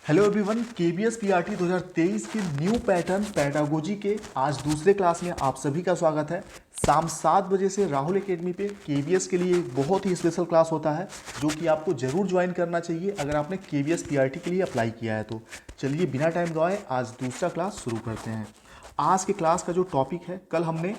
Hello everyone, KBS PRT 2023 के new pattern pedagogy के आज दूसरे क्लास में आप सभी का स्वागत है। शाम 7 बजे से राहुल एकेडमी पे केबीएस के लिए एक बहुत ही स्पेशल क्लास होता है जो कि आपको जरूर ज्वाइन करना चाहिए अगर आपने केबीएस पीआरटी के लिए अप्लाई किया है तो। चलिए बिना टाइम गवाए आज दूसरा क्लास शुरू करते हैं। आज के क्लास का जो टॉपिक है, कल हमने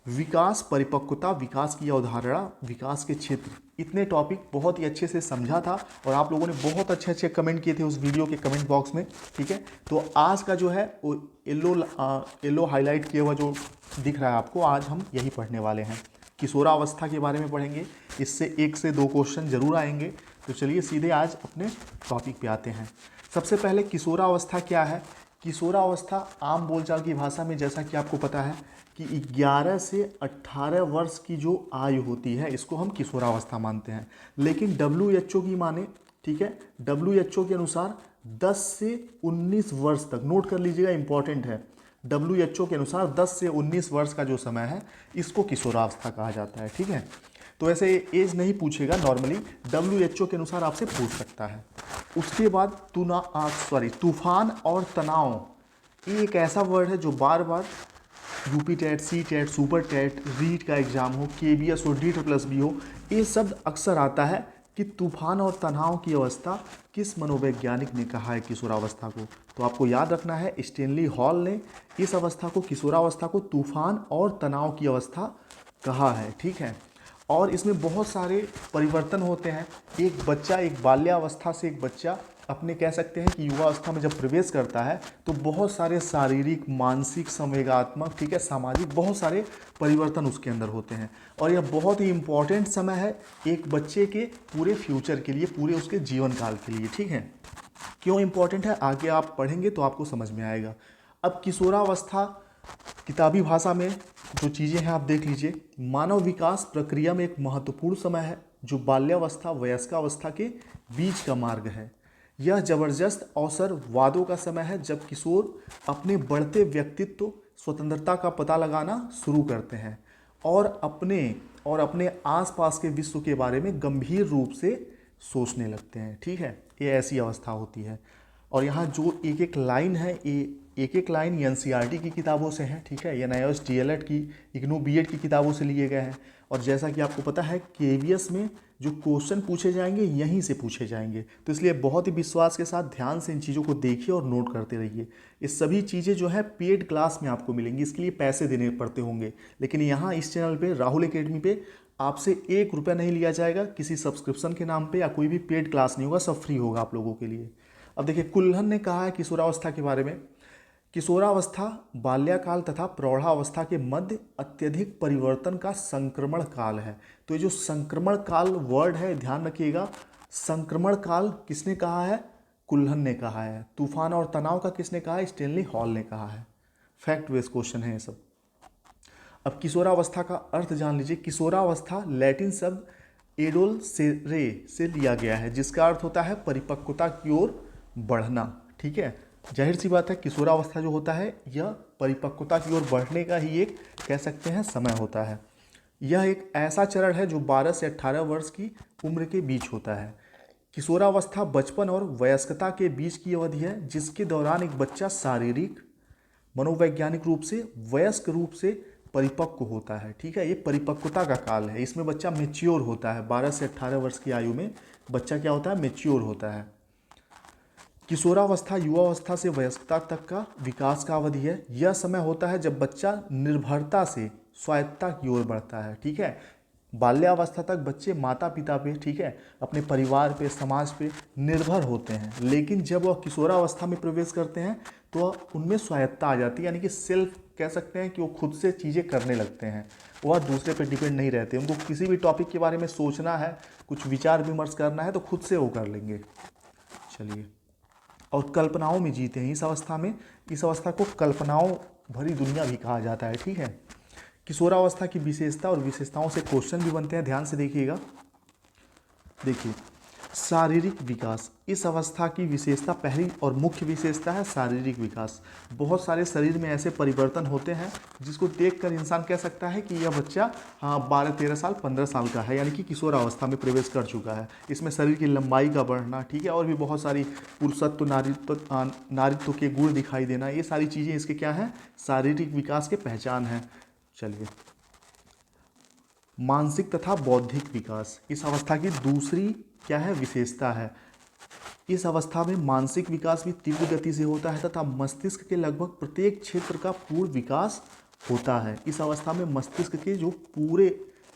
विकास, परिपक्वता, विकास की अवधारणा, विकास के क्षेत्र, इतने टॉपिक बहुत ही अच्छे से समझा था और आप लोगों ने बहुत अच्छे अच्छे कमेंट किए थे उस वीडियो के कमेंट बॉक्स में। ठीक है, तो आज का जो है वो येलो हाईलाइट किया हुआ जो दिख रहा है आपको, आज हम यही पढ़ने वाले हैं। किशोरावस्था के बारे में पढ़ेंगे, इससे 1 से 2 क्वेश्चन जरूर आएंगे। तो चलिए सीधे आज अपने टॉपिक पे आते हैं। सबसे पहले किशोरावस्था क्या है। किशोरावस्था आम बोलचाल की भाषा में, जैसा कि आपको पता है कि 11 से 18 वर्ष की जो आयु होती है इसको हम किशोरावस्था मानते हैं। लेकिन WHO की माने, ठीक है, WHO के अनुसार 10 से 19 वर्ष तक, नोट कर लीजिएगा, इंपॉर्टेंट है, WHO के अनुसार 10 से 19 वर्ष का जो समय है इसको किशोरावस्था कहा जाता है। ठीक है, तो ऐसे एज नहीं पूछेगा, नॉर्मली WHO के अनुसार आपसे पूछ सकता है। उसके बाद तूफान और तनाव, ये एक ऐसा वर्ड है जो बार बार UP TET, C TET, super TET, REET का एग्जाम हो, केबीएस हो, DSSB हो, ये शब्द अक्सर आता है कि तूफान और तनाव की अवस्था किस मनोवैज्ञानिक ने कहा है किशोरावस्था को। तो आपको याद रखना है, स्टेनली हॉल ने इस अवस्था को, किशोरावस्था को, तूफान और तनाव की अवस्था कहा है। ठीक है, और इसमें बहुत सारे परिवर्तन होते हैं। एक बच्चा, एक बाल्यावस्था से एक बच्चा अपने, कह सकते हैं कि युवावस्था में जब प्रवेश करता है तो बहुत सारे शारीरिक, मानसिक, संवेगात्मक, ठीक है, सामाजिक, बहुत सारे परिवर्तन उसके अंदर होते हैं। और यह बहुत ही इम्पॉर्टेंट समय है एक बच्चे के पूरे फ्यूचर के लिए, पूरे उसके जीवन काल के लिए। ठीक है, क्यों इम्पॉर्टेंट है आगे आप पढ़ेंगे तो आपको समझ में आएगा। अब किशोरावस्था, किताबी भाषा में जो चीज़ें हैं आप देख लीजिए। मानव विकास प्रक्रिया में एक महत्वपूर्ण समय है जो बाल्यावस्था वयस्कावस्था के बीच का मार्ग है। यह जबरदस्त अवसरवादों का समय है जब किशोर अपने बढ़ते व्यक्तित्व, स्वतंत्रता का पता लगाना शुरू करते हैं और अपने आसपास के विश्व के बारे में गंभीर रूप से सोचने लगते हैं। ठीक है, ये ऐसी अवस्था होती है। और यहाँ जो एक एक लाइन है, ये एक एक लाइन NCERT की किताबों से है। ठीक है, NIOS DLED की, IGNOU BED की किताबों से लिए गए हैं। और जैसा कि आपको पता है KBS में जो क्वेश्चन पूछे जाएंगे यहीं से पूछे जाएंगे, तो इसलिए बहुत ही विश्वास के साथ ध्यान से इन चीज़ों को देखिए और नोट करते रहिए। ये सभी चीज़ें जो है पेड क्लास में आपको मिलेंगी, इसके लिए पैसे देने पड़ते होंगे, लेकिन यहाँ इस चैनल पे, राहुल एकेडमी पे, आपसे 1 रुपया नहीं लिया जाएगा किसी सब्सक्रिप्शन के नाम पे, या कोई भी पेड क्लास नहीं होगा, सब फ्री होगा आप लोगों के लिए। अब देखिए, कुल्हन ने कहा है किशोरावस्था के बारे में, किशोरावस्था बाल्यकाल तथा प्रौढ़ावस्था के मध्य अत्यधिक परिवर्तन का संक्रमण काल है। तो ये जो संक्रमण काल वर्ड है, ध्यान रखिएगा, संक्रमण काल किसने कहा है? कुल्हन ने कहा है। तूफान और तनाव का किसने कहा है? स्टेनली हॉल ने कहा है। फैक्ट बेस्ड क्वेश्चन है ये सब। अब किशोरावस्था का अर्थ जान लीजिए। किशोरावस्था लैटिन शब्द एडोलसेरे से लिया गया है जिसका अर्थ होता है परिपक्वता की ओर बढ़ना। ठीक है, जाहिर सी बात है, किशोरावस्था जो होता है यह परिपक्वता की ओर बढ़ने का ही एक, कह सकते हैं, समय होता है। यह एक ऐसा चरण है जो 12 से 18 वर्ष की उम्र के बीच होता है। किशोरावस्था बचपन और वयस्कता के बीच की अवधि है जिसके दौरान एक बच्चा शारीरिक, मनोवैज्ञानिक रूप से, वयस्क रूप से परिपक्व होता है। ठीक है, ये परिपक्वता का काल है, इसमें बच्चा मेच्योर होता है। 12 से 18 वर्ष की आयु में बच्चा क्या होता है? मेच्योर होता है। किशोरावस्था युवावस्था से वयस्कता तक का विकास का अवधि है। यह समय होता है जब बच्चा निर्भरता से स्वायत्तता की ओर बढ़ता है। ठीक है, बाल्यावस्था तक बच्चे माता पिता पे, ठीक है, अपने परिवार पे, समाज पे निर्भर होते हैं, लेकिन जब वह किशोरावस्था में प्रवेश करते हैं तो उनमें स्वायत्तता आ जाती है, यानी कि सेल्फ, कह सकते हैं कि वो खुद से चीज़ें करने लगते हैं, वह दूसरे पे डिपेंड नहीं रहते। उनको किसी भी टॉपिक के बारे में सोचना है, कुछ विचार विमर्श करना है तो खुद से वो कर लेंगे। चलिए, और कल्पनाओं में जीते हैं इस अवस्था में। इस अवस्था को कल्पनाओं भरी दुनिया भी कहा जाता है। ठीक है, किशोरावस्था की विशेषता और विशेषताओं से क्वेश्चन भी बनते हैं, ध्यान से देखिएगा। देखिए, शारीरिक विकास, इस अवस्था की विशेषता, पहली और मुख्य विशेषता है शारीरिक विकास। बहुत सारे शरीर में ऐसे परिवर्तन होते हैं जिसको देखकर इंसान कह सकता है कि यह बच्चा 12-13 साल 15 साल का है, यानी कि किशोर अवस्था में प्रवेश कर चुका है। इसमें शरीर की लंबाई का बढ़ना, ठीक है, और भी बहुत सारी पुरुषत्व नारीत्व के गुण दिखाई देना, ये सारी चीज़ें इसके क्या है, शारीरिक विकास के पहचान है। चलिए, मानसिक तथा बौद्धिक विकास, इस अवस्था की दूसरी क्या है, विशेषता है। इस अवस्था में मानसिक विकास भी तीव्र गति से होता है तथा मस्तिष्क के लगभग प्रत्येक क्षेत्र का पूर्ण विकास होता है। इस अवस्था में मस्तिष्क के जो पूरे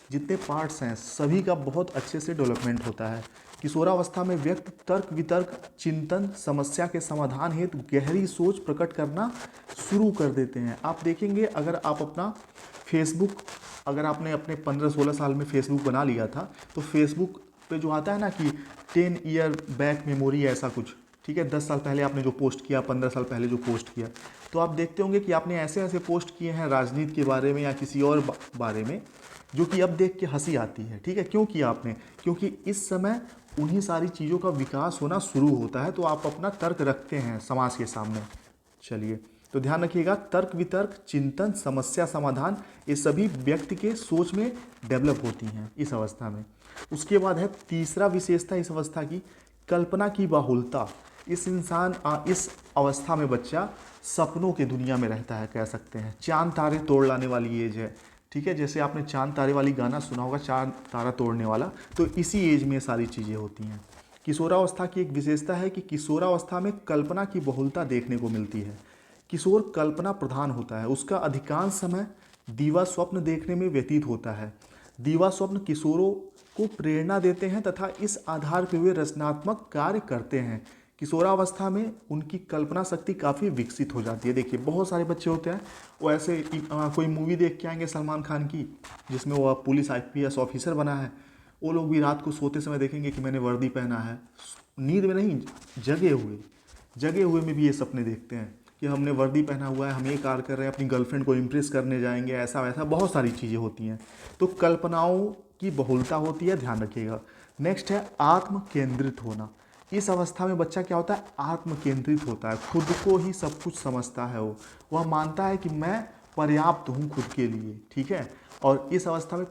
जितने पार्ट्स हैं सभी का बहुत अच्छे से डेवलपमेंट होता है। किशोरावस्था में व्यक्ति तर्क वितर्क, चिंतन, समस्या के समाधान हेतु गहरी सोच प्रकट करना शुरू कर देते हैं। आप देखेंगे, अगर आप अपना फेसबुक, अगर आपने अपने 15-16 साल में फेसबुक बना लिया था, तो फेसबुक पे जो आता है ना कि 10 ईयर बैक मेमोरी, ऐसा कुछ, ठीक है, 10 साल पहले आपने जो पोस्ट किया, 15 साल पहले जो पोस्ट किया, तो आप देखते होंगे कि आपने ऐसे ऐसे पोस्ट किए हैं राजनीति के बारे में या किसी और बारे में, जो कि अब देख के हंसी आती है। ठीक है, क्यों किया आपने? क्योंकि इस समय उन्हीं सारी चीज़ों का विकास होना शुरू होता है, तो आप अपना तर्क रखते हैं समाज के सामने। चलिए, तो ध्यान रखिएगा, तर्क वितर्क, चिंतन, समस्या समाधान, ये सभी व्यक्ति के सोच में डेवलप होती हैं इस अवस्था में। उसके बाद है तीसरा विशेषता इस अवस्था की, कल्पना की बाहुलता। इस अवस्था में बच्चा सपनों की दुनिया में रहता है, कह सकते हैं। चांद तारे तोड़ लाने वाली एज है, ठीक है, जैसे आपने चांद तारे वाली गाना सुना होगा, चांद तारा तोड़ने वाला, तो इसी एज में सारी चीज़ें होती हैं। किशोरावस्था की एक विशेषता है कि किशोरावस्था में कल्पना की बहुलता देखने को मिलती है। किशोर कल्पना प्रधान होता है, उसका अधिकांश समय दीवा स्वप्न देखने में व्यतीत होता है। दीवा स्वप्न किशोरों को प्रेरणा देते हैं तथा इस आधार पर वे रचनात्मक कार्य करते हैं। किशोरावस्था में उनकी कल्पना शक्ति काफ़ी विकसित हो जाती है। देखिए, बहुत सारे बच्चे होते हैं, वो ऐसे कोई मूवी देख के आएंगे सलमान खान की, जिसमें वो पुलिस IPS ऑफिसर बना है, वो लोग भी रात को सोते समय देखेंगे कि मैंने वर्दी पहना है। नींद में नहीं, जगे हुए में भी ये सपने देखते हैं कि हमने वर्दी पहना हुआ है, हम ये कार्य कर रहे हैं, अपनी गर्लफ्रेंड को इम्प्रेस करने जाएंगे, ऐसा वैसा बहुत सारी चीज़ें होती हैं। तो कल्पनाओं की बहुलता होती है, ध्यान रखिएगा। नेक्स्ट है आत्म केंद्रित होना। इस अवस्था में बच्चा क्या होता है, आत्म केंद्रित होता है, खुद को ही सब कुछ समझता है। वह मानता है कि मैं पर्याप्त हूँ खुद के लिए, ठीक है। और इस अवस्था में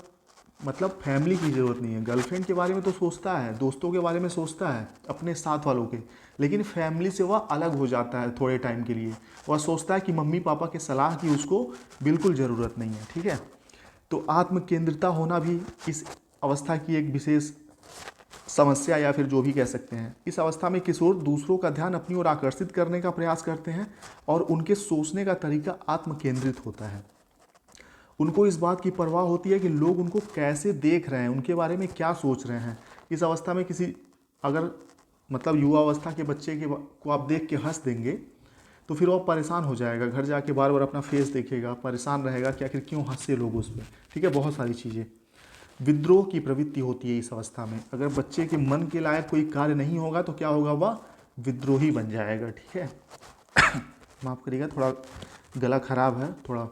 मतलब फैमिली की ज़रूरत नहीं है। गर्लफ्रेंड के बारे में तो सोचता है, दोस्तों के बारे में सोचता है, अपने साथ वालों के, लेकिन फैमिली से वह अलग हो जाता है थोड़े टाइम के लिए। वह सोचता है कि मम्मी पापा के सलाह की उसको बिल्कुल ज़रूरत नहीं है, ठीक है। तो आत्म केंद्रिता होना भी इस अवस्था की एक विशेष समस्या या फिर जो भी कह सकते हैं। इस अवस्था में किशोर दूसरों का ध्यान अपनी ओर आकर्षित करने का प्रयास करते हैं और उनके सोचने का तरीका आत्म केंद्रित होता है। उनको इस बात की परवाह होती है कि लोग उनको कैसे देख रहे हैं, उनके बारे में क्या सोच रहे हैं। इस अवस्था में किसी अगर मतलब युवा अवस्था के बच्चे को आप देख के हंस देंगे तो फिर वो परेशान हो जाएगा, घर जाके बार बार अपना फेस देखेगा, परेशान रहेगा कि आखिर क्यों हंसे लोग उस पर, ठीक है, बहुत सारी चीज़ें। विद्रोह की प्रवृत्ति होती है इस अवस्था में। अगर बच्चे के मन के लायक कोई कार्य नहीं होगा तो क्या होगा, वह विद्रोही बन जाएगा, ठीक है। माफ़ करिएगा, थोड़ा गला खराब है थोड़ा।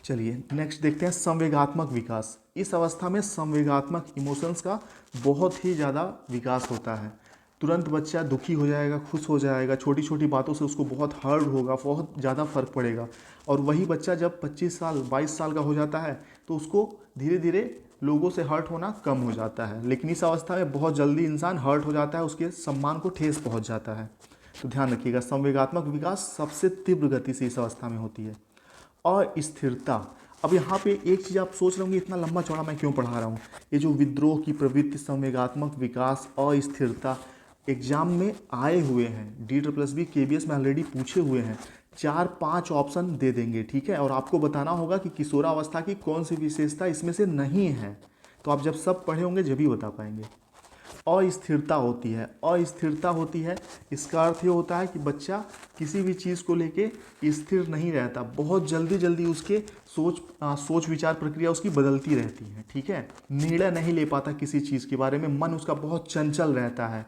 चलिए नेक्स्ट देखते हैं संवेगात्मक विकास। इस अवस्था में संवेगात्मक इमोशंस का बहुत ही ज़्यादा विकास होता है। तुरंत बच्चा दुखी हो जाएगा, खुश हो जाएगा, छोटी छोटी बातों से उसको बहुत हर्ट होगा, बहुत ज़्यादा फर्क पड़ेगा। और वही बच्चा जब 25 साल 22 साल का हो जाता है तो उसको धीरे धीरे लोगों से हर्ट होना कम हो जाता है। लेकिन इस अवस्था में बहुत जल्दी इंसान हर्ट हो जाता है, उसके सम्मान को ठेस पहुंच जाता है। तो ध्यान रखिएगा, संवेगात्मक विकास सबसे तीव्र गति से इस अवस्था में होती है। और स्थिरता, अब यहाँ पे एक चीज़ आप सोच रहे होंगे इतना लंबा चौड़ा मैं क्यों पढ़ा रहा हूँ। ये जो विद्रोह की प्रवृत्ति, संवेगात्मक विकास और स्थिरता एग्जाम में आए हुए हैं, DSSB KBS में ऑलरेडी पूछे हुए हैं। 4-5 ऑप्शन दे देंगे, ठीक है, और आपको बताना होगा कि किशोरावस्था की कौन सी विशेषता इसमें से नहीं है। तो आप जब सब पढ़े होंगे जब ही बता पाएंगे। अस्थिरता होती है, अस्थिरता होती है, इसका अर्थ ये होता है कि बच्चा किसी भी चीज़ को लेके स्थिर नहीं रहता, बहुत जल्दी जल्दी उसके सोच विचार प्रक्रिया उसकी बदलती रहती है, ठीक है। निर्णय नहीं ले पाता किसी चीज़ के बारे में, मन उसका बहुत चंचल रहता है।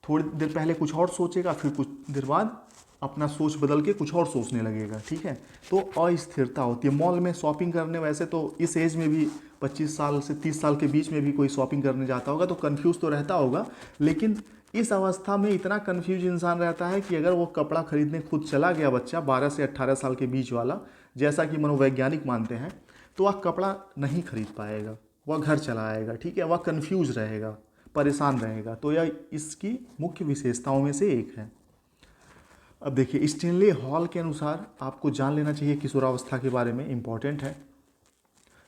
थोड़ी देर पहले कुछ और सोचेगा, फिर कुछ देर बाद अपना सोच बदल के कुछ और सोचने लगेगा, ठीक है। तो अस्थिरता होती है। मॉल में शॉपिंग करने, वैसे तो इस एज में भी 25 साल से 30 साल के बीच में भी कोई शॉपिंग करने जाता होगा तो कंफ्यूज तो रहता होगा, लेकिन इस अवस्था में इतना कंफ्यूज इंसान रहता है कि अगर वो कपड़ा खरीदने खुद चला गया बच्चा 12 से 18 साल के बीच वाला, जैसा कि मनोवैज्ञानिक मानते हैं, तो वह कपड़ा नहीं खरीद पाएगा, वह घर चला आएगा, ठीक है। वह कंफ्यूज रहेगा, परेशान रहेगा। तो यह इसकी मुख्य विशेषताओं में से एक है। अब देखिए, स्टेनले हॉल के अनुसार आपको जान लेना चाहिए किशोरावस्था के बारे में, इंपॉर्टेंट है।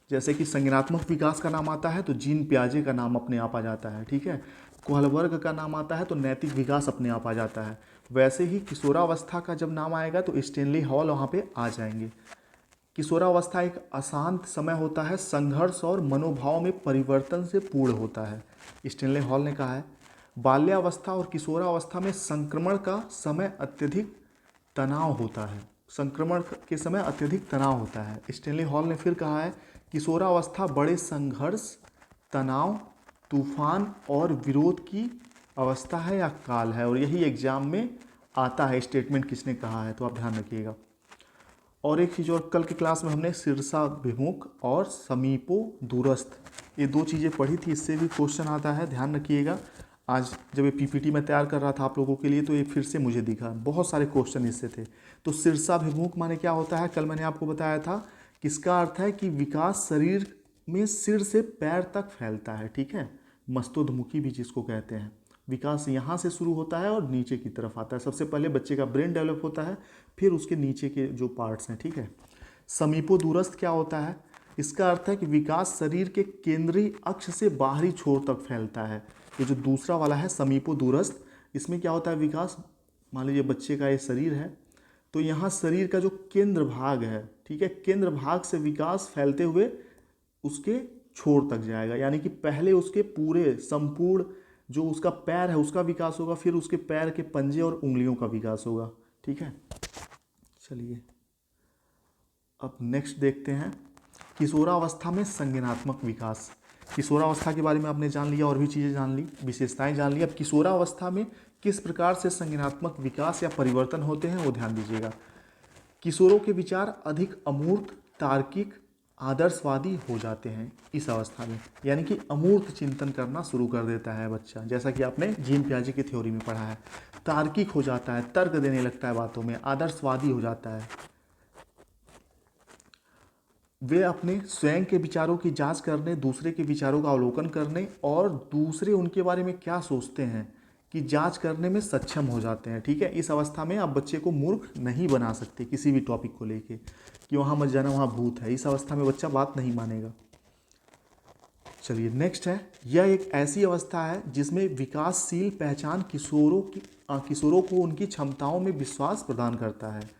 जैसे कि संज्ञानात्मक विकास का नाम आता है तो जीन पियाजे का नाम अपने आप आ जाता है, ठीक है। कोहलबर्ग का नाम आता है तो नैतिक विकास अपने आप आ जाता है। वैसे ही किशोरावस्था का जब नाम आएगा तो स्टेनले हॉल वहाँ पे आ जाएंगे। किशोरावस्था एक अशांत समय होता है, संघर्ष और मनोभाव में परिवर्तन से पूर्ण होता है। स्टेनले हॉल ने कहा है बाल्यावस्था और किशोरावस्था में संक्रमण का समय अत्यधिक तनाव होता है। संक्रमण के समय अत्यधिक तनाव होता है। स्टेनले हॉल ने फिर कहा है किशोरावस्था बड़े संघर्ष, तनाव, तूफान और विरोध की अवस्था है या काल है, और यही एग्जाम में आता है स्टेटमेंट किसने कहा है, तो आप ध्यान रखिएगा। और एक चीज़ और, कल की क्लास में हमने शीर्षाभिमुख और समीपो दूरस्थ ये दो चीज़ें पढ़ी थी, इससे भी क्वेश्चन आता है, ध्यान रखिएगा। आज जब ये पीपीटी में तैयार कर रहा था आप लोगों के लिए तो ये फिर से मुझे दिखा, बहुत सारे क्वेश्चन इससे थे। तो शीर्षाभिमुख माने क्या होता है, कल मैंने आपको बताया था, किसका अर्थ है कि विकास शरीर में सिर से पैर तक फैलता है, ठीक है। मस्तोद्मुखी भी जिसको कहते हैं, विकास यहाँ से शुरू होता है और नीचे की तरफ आता है। सबसे पहले बच्चे का ब्रेन डेवलप होता है, फिर उसके नीचे के जो पार्ट्स हैं, ठीक है। समीपो दूरस्थ क्या होता है, इसका अर्थ है कि विकास शरीर के केंद्रीय अक्ष से बाहरी छोर तक फैलता है। ये जो दूसरा वाला है समीपो दूरस्थ, इसमें क्या होता है विकास, मान लीजिए बच्चे का ये शरीर है तो यहाँ शरीर का जो केंद्र भाग है, ठीक है, केंद्र भाग से विकास फैलते हुए उसके छोर तक जाएगा। यानी कि पहले उसके पूरे संपूर्ण जो उसका पैर है उसका विकास होगा, फिर उसके पैर के पंजे और उंगलियों का विकास होगा, ठीक है। चलिए अब नेक्स्ट देखते हैं किशोरावस्था में संज्ञानात्मक विकास। किशोरावस्था के बारे में आपने जान लिया, और भी चीज़ें जान ली, विशेषताएं जान ली। अब किशोरावस्था में किस प्रकार से संज्ञानात्मक विकास या परिवर्तन होते हैं वो ध्यान दीजिएगा। किशोरों के विचार अधिक अमूर्त, तार्किक, आदर्शवादी हो जाते हैं इस अवस्था में। यानी कि अमूर्त चिंतन करना शुरू कर देता है बच्चा, जैसा कि आपने जीन पियाजे की थ्योरी में पढ़ा है। तार्किक हो जाता है, तर्क देने लगता है बातों में, आदर्शवादी हो जाता है। वे अपने स्वयं के विचारों की जांच करने, दूसरे के विचारों का अवलोकन करने और दूसरे उनके बारे में क्या सोचते हैं कि जांच करने में सक्षम हो जाते हैं, ठीक है। इस अवस्था में आप बच्चे को मूर्ख नहीं बना सकते किसी भी टॉपिक को लेके कि वहाँ मत जाना वहाँ भूत है। इस अवस्था में बच्चा बात नहीं मानेगा। चलिए नेक्स्ट है, यह एक ऐसी अवस्था है जिसमें विकासशील पहचान किशोरों को उनकी क्षमताओं में विश्वास प्रदान करता है।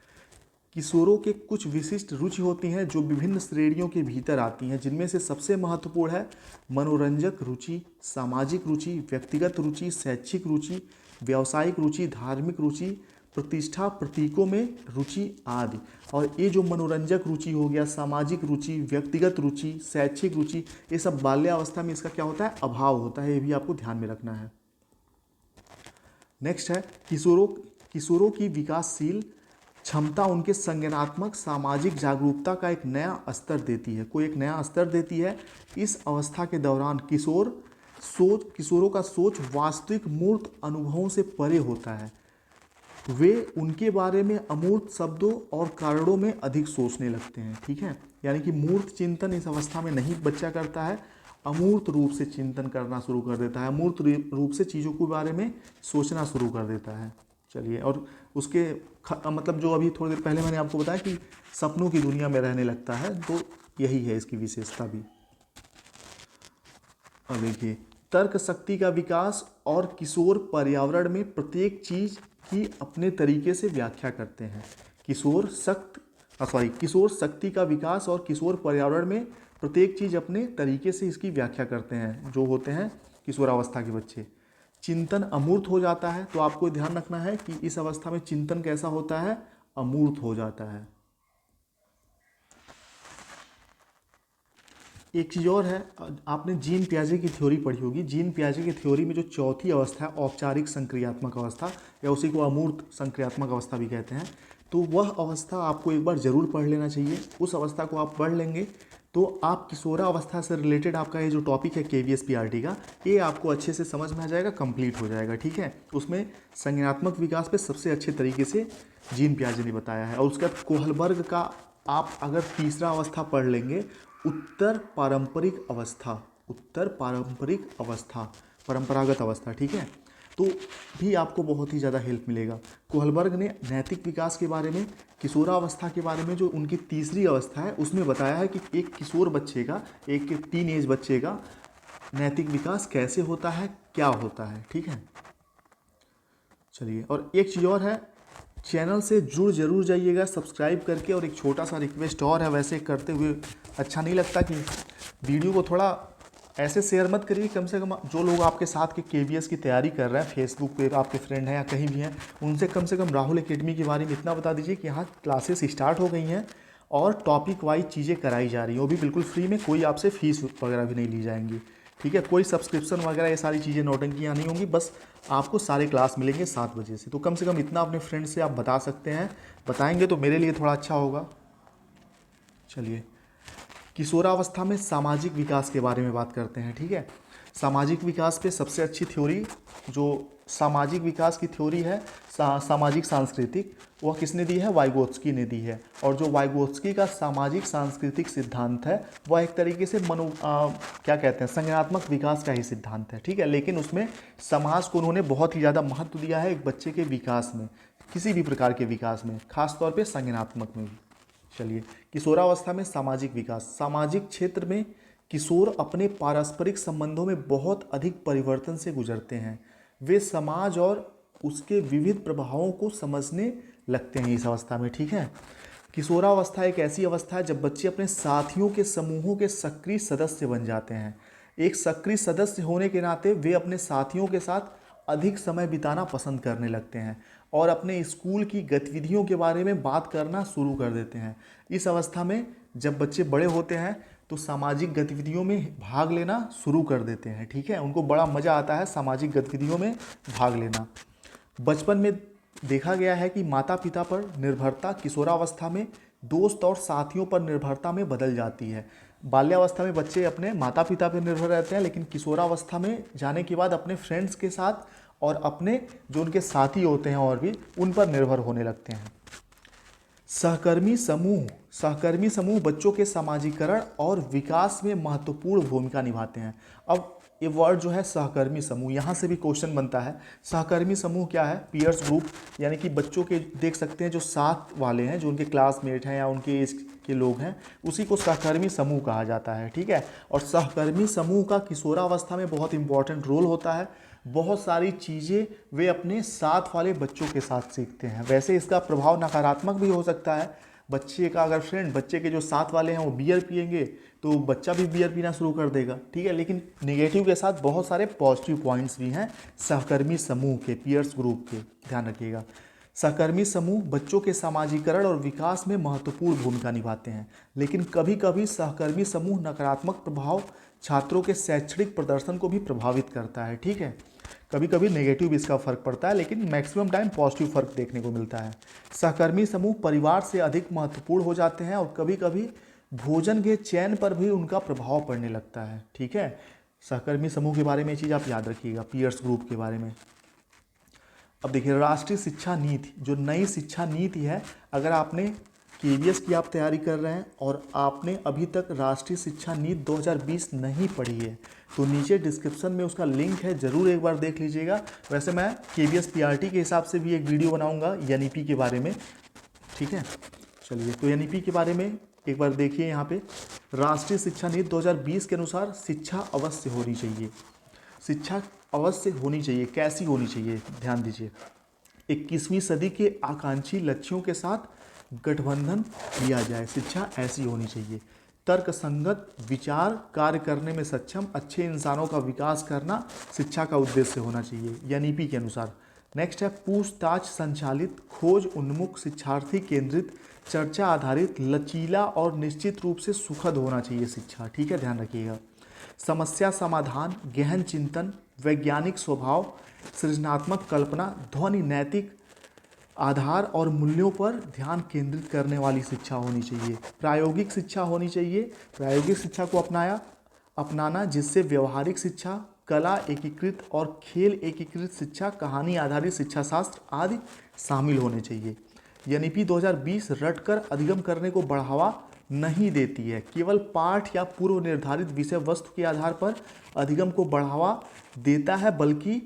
किशोरों के कुछ विशिष्ट रुचि होती हैं जो विभिन्न श्रेणियों के भीतर आती हैं, जिनमें से सबसे महत्वपूर्ण है मनोरंजक रुचि, सामाजिक रुचि, व्यक्तिगत रुचि, शैक्षिक रुचि, व्यावसायिक रुचि, धार्मिक रुचि, प्रतिष्ठा, प्रतीकों में रुचि आदि। और ये जो मनोरंजक रुचि हो गया, सामाजिक रुचि, व्यक्तिगत रुचि, शैक्षिक रुचि, ये सब बाल्यावस्था में इसका क्या होता है, अभाव होता है। ये भी आपको ध्यान में रखना है। नेक्स्ट है किशोरों की विकासशील क्षमता उनके संज्ञानात्मक सामाजिक जागरूकता का एक नया स्तर देती है, कोई एक नया स्तर देती है। इस अवस्था के दौरान किशोरों का सोच वास्तविक मूर्त अनुभवों से परे होता है। वे उनके बारे में अमूर्त शब्दों और कारणों में अधिक सोचने लगते हैं, ठीक है। यानी कि मूर्त चिंतन इस अवस्था में नहीं बच्चा करता है, अमूर्त रूप से चिंतन करना शुरू कर देता है, अमूर्त रूप से चीज़ों के बारे में सोचना शुरू कर देता है। चलिए, और उसके मतलब जो अभी थोड़ी देर पहले मैंने आपको बताया कि सपनों की दुनिया में रहने लगता है, तो यही है इसकी विशेषता भी। अब देखिए, तर्क शक्ति का विकास और किशोर पर्यावरण में प्रत्येक चीज की अपने तरीके से व्याख्या करते हैं। किशोर शक्ति का विकास और किशोर पर्यावरण में प्रत्येक चीज अपने तरीके से इसकी व्याख्या करते हैं, जो होते हैं किशोरावस्था के बच्चे। चिंतन अमूर्त हो जाता है, तो आपको ध्यान रखना है कि इस अवस्था में चिंतन कैसा होता है, अमूर्त हो जाता है। एक चीज़ और है, आपने जीन पियाजे की थ्योरी पढ़ी होगी। जीन पियाजे की थ्योरी में जो चौथी अवस्था है औपचारिक संक्रियात्मक अवस्था, या उसी को अमूर्त संक्रियात्मक अवस्था भी कहते हैं, तो वह अवस्था आपको एक बार ज़रूर पढ़ लेना चाहिए। उस अवस्था को आप पढ़ लेंगे तो आप किशोरावस्था से रिलेटेड आपका ये जो टॉपिक है केवीएस पीआरटी का, ये आपको अच्छे से समझ में आ जाएगा, कंप्लीट हो जाएगा। ठीक है, उसमें संज्ञानात्मक विकास पे सबसे अच्छे तरीके से जीन पियाजे ने बताया है। और उसके बाद कोहलबर्ग का आप अगर तीसरा अवस्था पढ़ लेंगे, उत्तर पारंपरिक अवस्था, उत्तर पारंपरिक अवस्था, परंपरागत अवस्था, ठीक है, तो भी आपको बहुत ही ज़्यादा हेल्प मिलेगा। कोहलबर्ग ने नैतिक विकास के बारे में, किशोरावस्था के बारे में, जो उनकी तीसरी अवस्था है उसमें बताया है कि एक किशोर बच्चे का, एक टीन एज बच्चे का नैतिक विकास कैसे होता है, क्या होता है। ठीक है, चलिए, और एक चीज़ और है, चैनल से जुड़ जरूर जाइएगा सब्सक्राइब करके। और एक छोटा सा रिक्वेस्ट और है, वैसे करते हुए अच्छा नहीं लगता कि वीडियो को थोड़ा ऐसे शेयर मत करिए, कम से कम जो लोग आपके साथ के केवीएस की तैयारी कर रहे हैं, फेसबुक पे आपके फ्रेंड हैं या कहीं भी हैं, उनसे कम से कम राहुल एकेडमी के बारे में इतना बता दीजिए कि यहाँ क्लासेस स्टार्ट हो गई हैं और टॉपिक वाइज चीज़ें कराई जा रही हैं, वो भी बिल्कुल फ्री में, कोई आपसे फीस वगैरह भी नहीं ली जाएंगी। ठीक है, कोई सब्सक्रिप्शन वगैरह ये सारी चीज़ें नौटंकियाँ नहीं होंगी, बस आपको सारे क्लास मिलेंगे 7 बजे से। तो कम से कम इतना अपने फ्रेंड से आप बता सकते हैं, बताएंगे तो मेरे लिए थोड़ा अच्छा होगा। चलिए, किशोरावस्था में सामाजिक विकास के बारे में बात करते हैं। ठीक है, सामाजिक विकास पे सबसे अच्छी थ्योरी जो सामाजिक विकास की थ्योरी है, सामाजिक सांस्कृतिक, वह किसने दी है? वाइगोत्स्की ने दी है। और जो वाइगोत्स्की का सामाजिक सांस्कृतिक सिद्धांत है वह एक तरीके से क्या कहते हैं, संज्ञानात्मक विकास का ही सिद्धांत है। ठीक है, लेकिन उसमें समाज को उन्होंने बहुत ही ज़्यादा महत्व दिया है एक बच्चे के विकास में, किसी भी प्रकार के विकास में, खासतौर पर संज्ञानात्मक में भी। चलिए, किशोरावस्था में सामाजिक विकास, सामाजिक क्षेत्र में किशोर अपने पारस्परिक संबंधों में बहुत अधिक परिवर्तन से गुजरते हैं। वे समाज और उसके विविध प्रभावों को समझने लगते हैं इस अवस्था में। ठीक है, किशोरावस्था एक ऐसी अवस्था है जब बच्चे अपने साथियों के समूहों के सक्रिय सदस्य बन जाते हैं। एक सक्रिय सदस्य होने के नाते वे अपने साथियों के साथ अधिक समय बिताना पसंद करने लगते हैं और अपने स्कूल की गतिविधियों के बारे में बात करना शुरू कर देते हैं। इस अवस्था में जब बच्चे बड़े होते हैं तो सामाजिक गतिविधियों में भाग लेना शुरू कर देते हैं। ठीक है, उनको बड़ा मज़ा आता है सामाजिक गतिविधियों में भाग लेना। बचपन में देखा गया है कि माता पिता पर निर्भरता किशोरावस्था में दोस्त और साथियों पर निर्भरता में बदल जाती है। बाल्यावस्था में बच्चे अपने माता पिता पर निर्भर रहते हैं, लेकिन किशोरावस्था में जाने के बाद अपने फ्रेंड्स के साथ और अपने जो उनके साथी होते हैं और भी उन पर निर्भर होने लगते हैं। सहकर्मी समूह, सहकर्मी समूह बच्चों के सामाजिकरण और विकास में महत्वपूर्ण भूमिका निभाते हैं। अब ये वर्ड जो है सहकर्मी समूह, यहाँ से भी क्वेश्चन बनता है, सहकर्मी समूह क्या है? पीयर्स ग्रुप, यानी कि बच्चों के देख सकते हैं जो साथ वाले हैं, जो उनके क्लासमेट हैं या उनके एज के लोग हैं, उसी को सहकर्मी समूह कहा जाता है। ठीक है, और सहकर्मी समूह का किशोरावस्था में बहुत इंपॉर्टेंट रोल होता है। बहुत सारी चीज़ें वे अपने साथ वाले बच्चों के साथ सीखते हैं। वैसे इसका प्रभाव नकारात्मक भी हो सकता है। बच्चे का अगर फ्रेंड, बच्चे के जो साथ वाले हैं वो बियर पिएंगे तो बच्चा भी बियर पीना शुरू कर देगा। ठीक है, लेकिन नेगेटिव के साथ बहुत सारे पॉजिटिव पॉइंट्स भी हैं सहकर्मी समूह के, पीयर्स ग्रुप के, ध्यान रखिएगा। सहकर्मी समूह बच्चों के सामाजिकरण और विकास में महत्वपूर्ण भूमिका निभाते हैं, लेकिन कभी कभी सहकर्मी समूह नकारात्मक प्रभाव छात्रों के शैक्षणिक प्रदर्शन को भी प्रभावित करता है। ठीक है, कभी कभी नेगेटिव इसका फर्क पड़ता है, लेकिन मैक्सिमम टाइम पॉजिटिव फर्क देखने को मिलता है। सहकर्मी समूह परिवार से अधिक महत्वपूर्ण हो जाते हैं और कभी कभी भोजन के चयन पर भी उनका प्रभाव पड़ने लगता है। ठीक है, सहकर्मी समूह के बारे में ये चीज़ आप याद रखिएगा, पीयर्स ग्रुप के बारे में। अब देखिए, राष्ट्रीय शिक्षा नीति, जो नई शिक्षा नीति है, अगर आपने केवीएस की आप तैयारी कर रहे हैं और आपने अभी तक राष्ट्रीय शिक्षा नीति 2020 नहीं पढ़ी है तो नीचे डिस्क्रिप्शन में उसका लिंक है, ज़रूर एक बार देख लीजिएगा। वैसे मैं केवीएस पीआरटी के हिसाब से भी एक वीडियो बनाऊंगा एनईपी के बारे में। ठीक है, चलिए, तो एनईपी के बारे में एक बार देखिए। यहाँ पे राष्ट्रीय शिक्षा नीति 2020 के अनुसार शिक्षा अवश्य होनी चाहिए। शिक्षा अवश्य होनी चाहिए, कैसी होनी चाहिए? ध्यान दीजिए, 21वीं सदी के आकांक्षी लक्ष्यों के साथ गठबंधन किया जाए, शिक्षा ऐसी होनी चाहिए। तर्कसंगत विचार कार्य करने में सक्षम अच्छे इंसानों का विकास करना शिक्षा का उद्देश्य होना चाहिए एनईपी के अनुसार। नेक्स्ट है पूछताछ संचालित, खोज उन्मुख, शिक्षार्थी केंद्रित, चर्चा आधारित, लचीला और निश्चित रूप से सुखद होना चाहिए शिक्षा। ठीक है, ध्यान रखिएगा। समस्या समाधान, गहन चिंतन, वैज्ञानिक स्वभाव, सृजनात्मक कल्पना, ध्वनि, नैतिक आधार और मूल्यों पर ध्यान केंद्रित करने वाली शिक्षा होनी चाहिए। प्रायोगिक शिक्षा होनी चाहिए। प्रायोगिक शिक्षा को अपनाना जिससे व्यवहारिक शिक्षा, कला एकीकृत और खेल एकीकृत शिक्षा, कहानी आधारित शिक्षा शास्त्र आदि शामिल होने चाहिए। एनईपी 2020 रटकर अधिगम करने को बढ़ावा नहीं देती है, केवल पाठ या पूर्व निर्धारित विषय वस्तु के आधार पर अधिगम को बढ़ावा देता है, बल्कि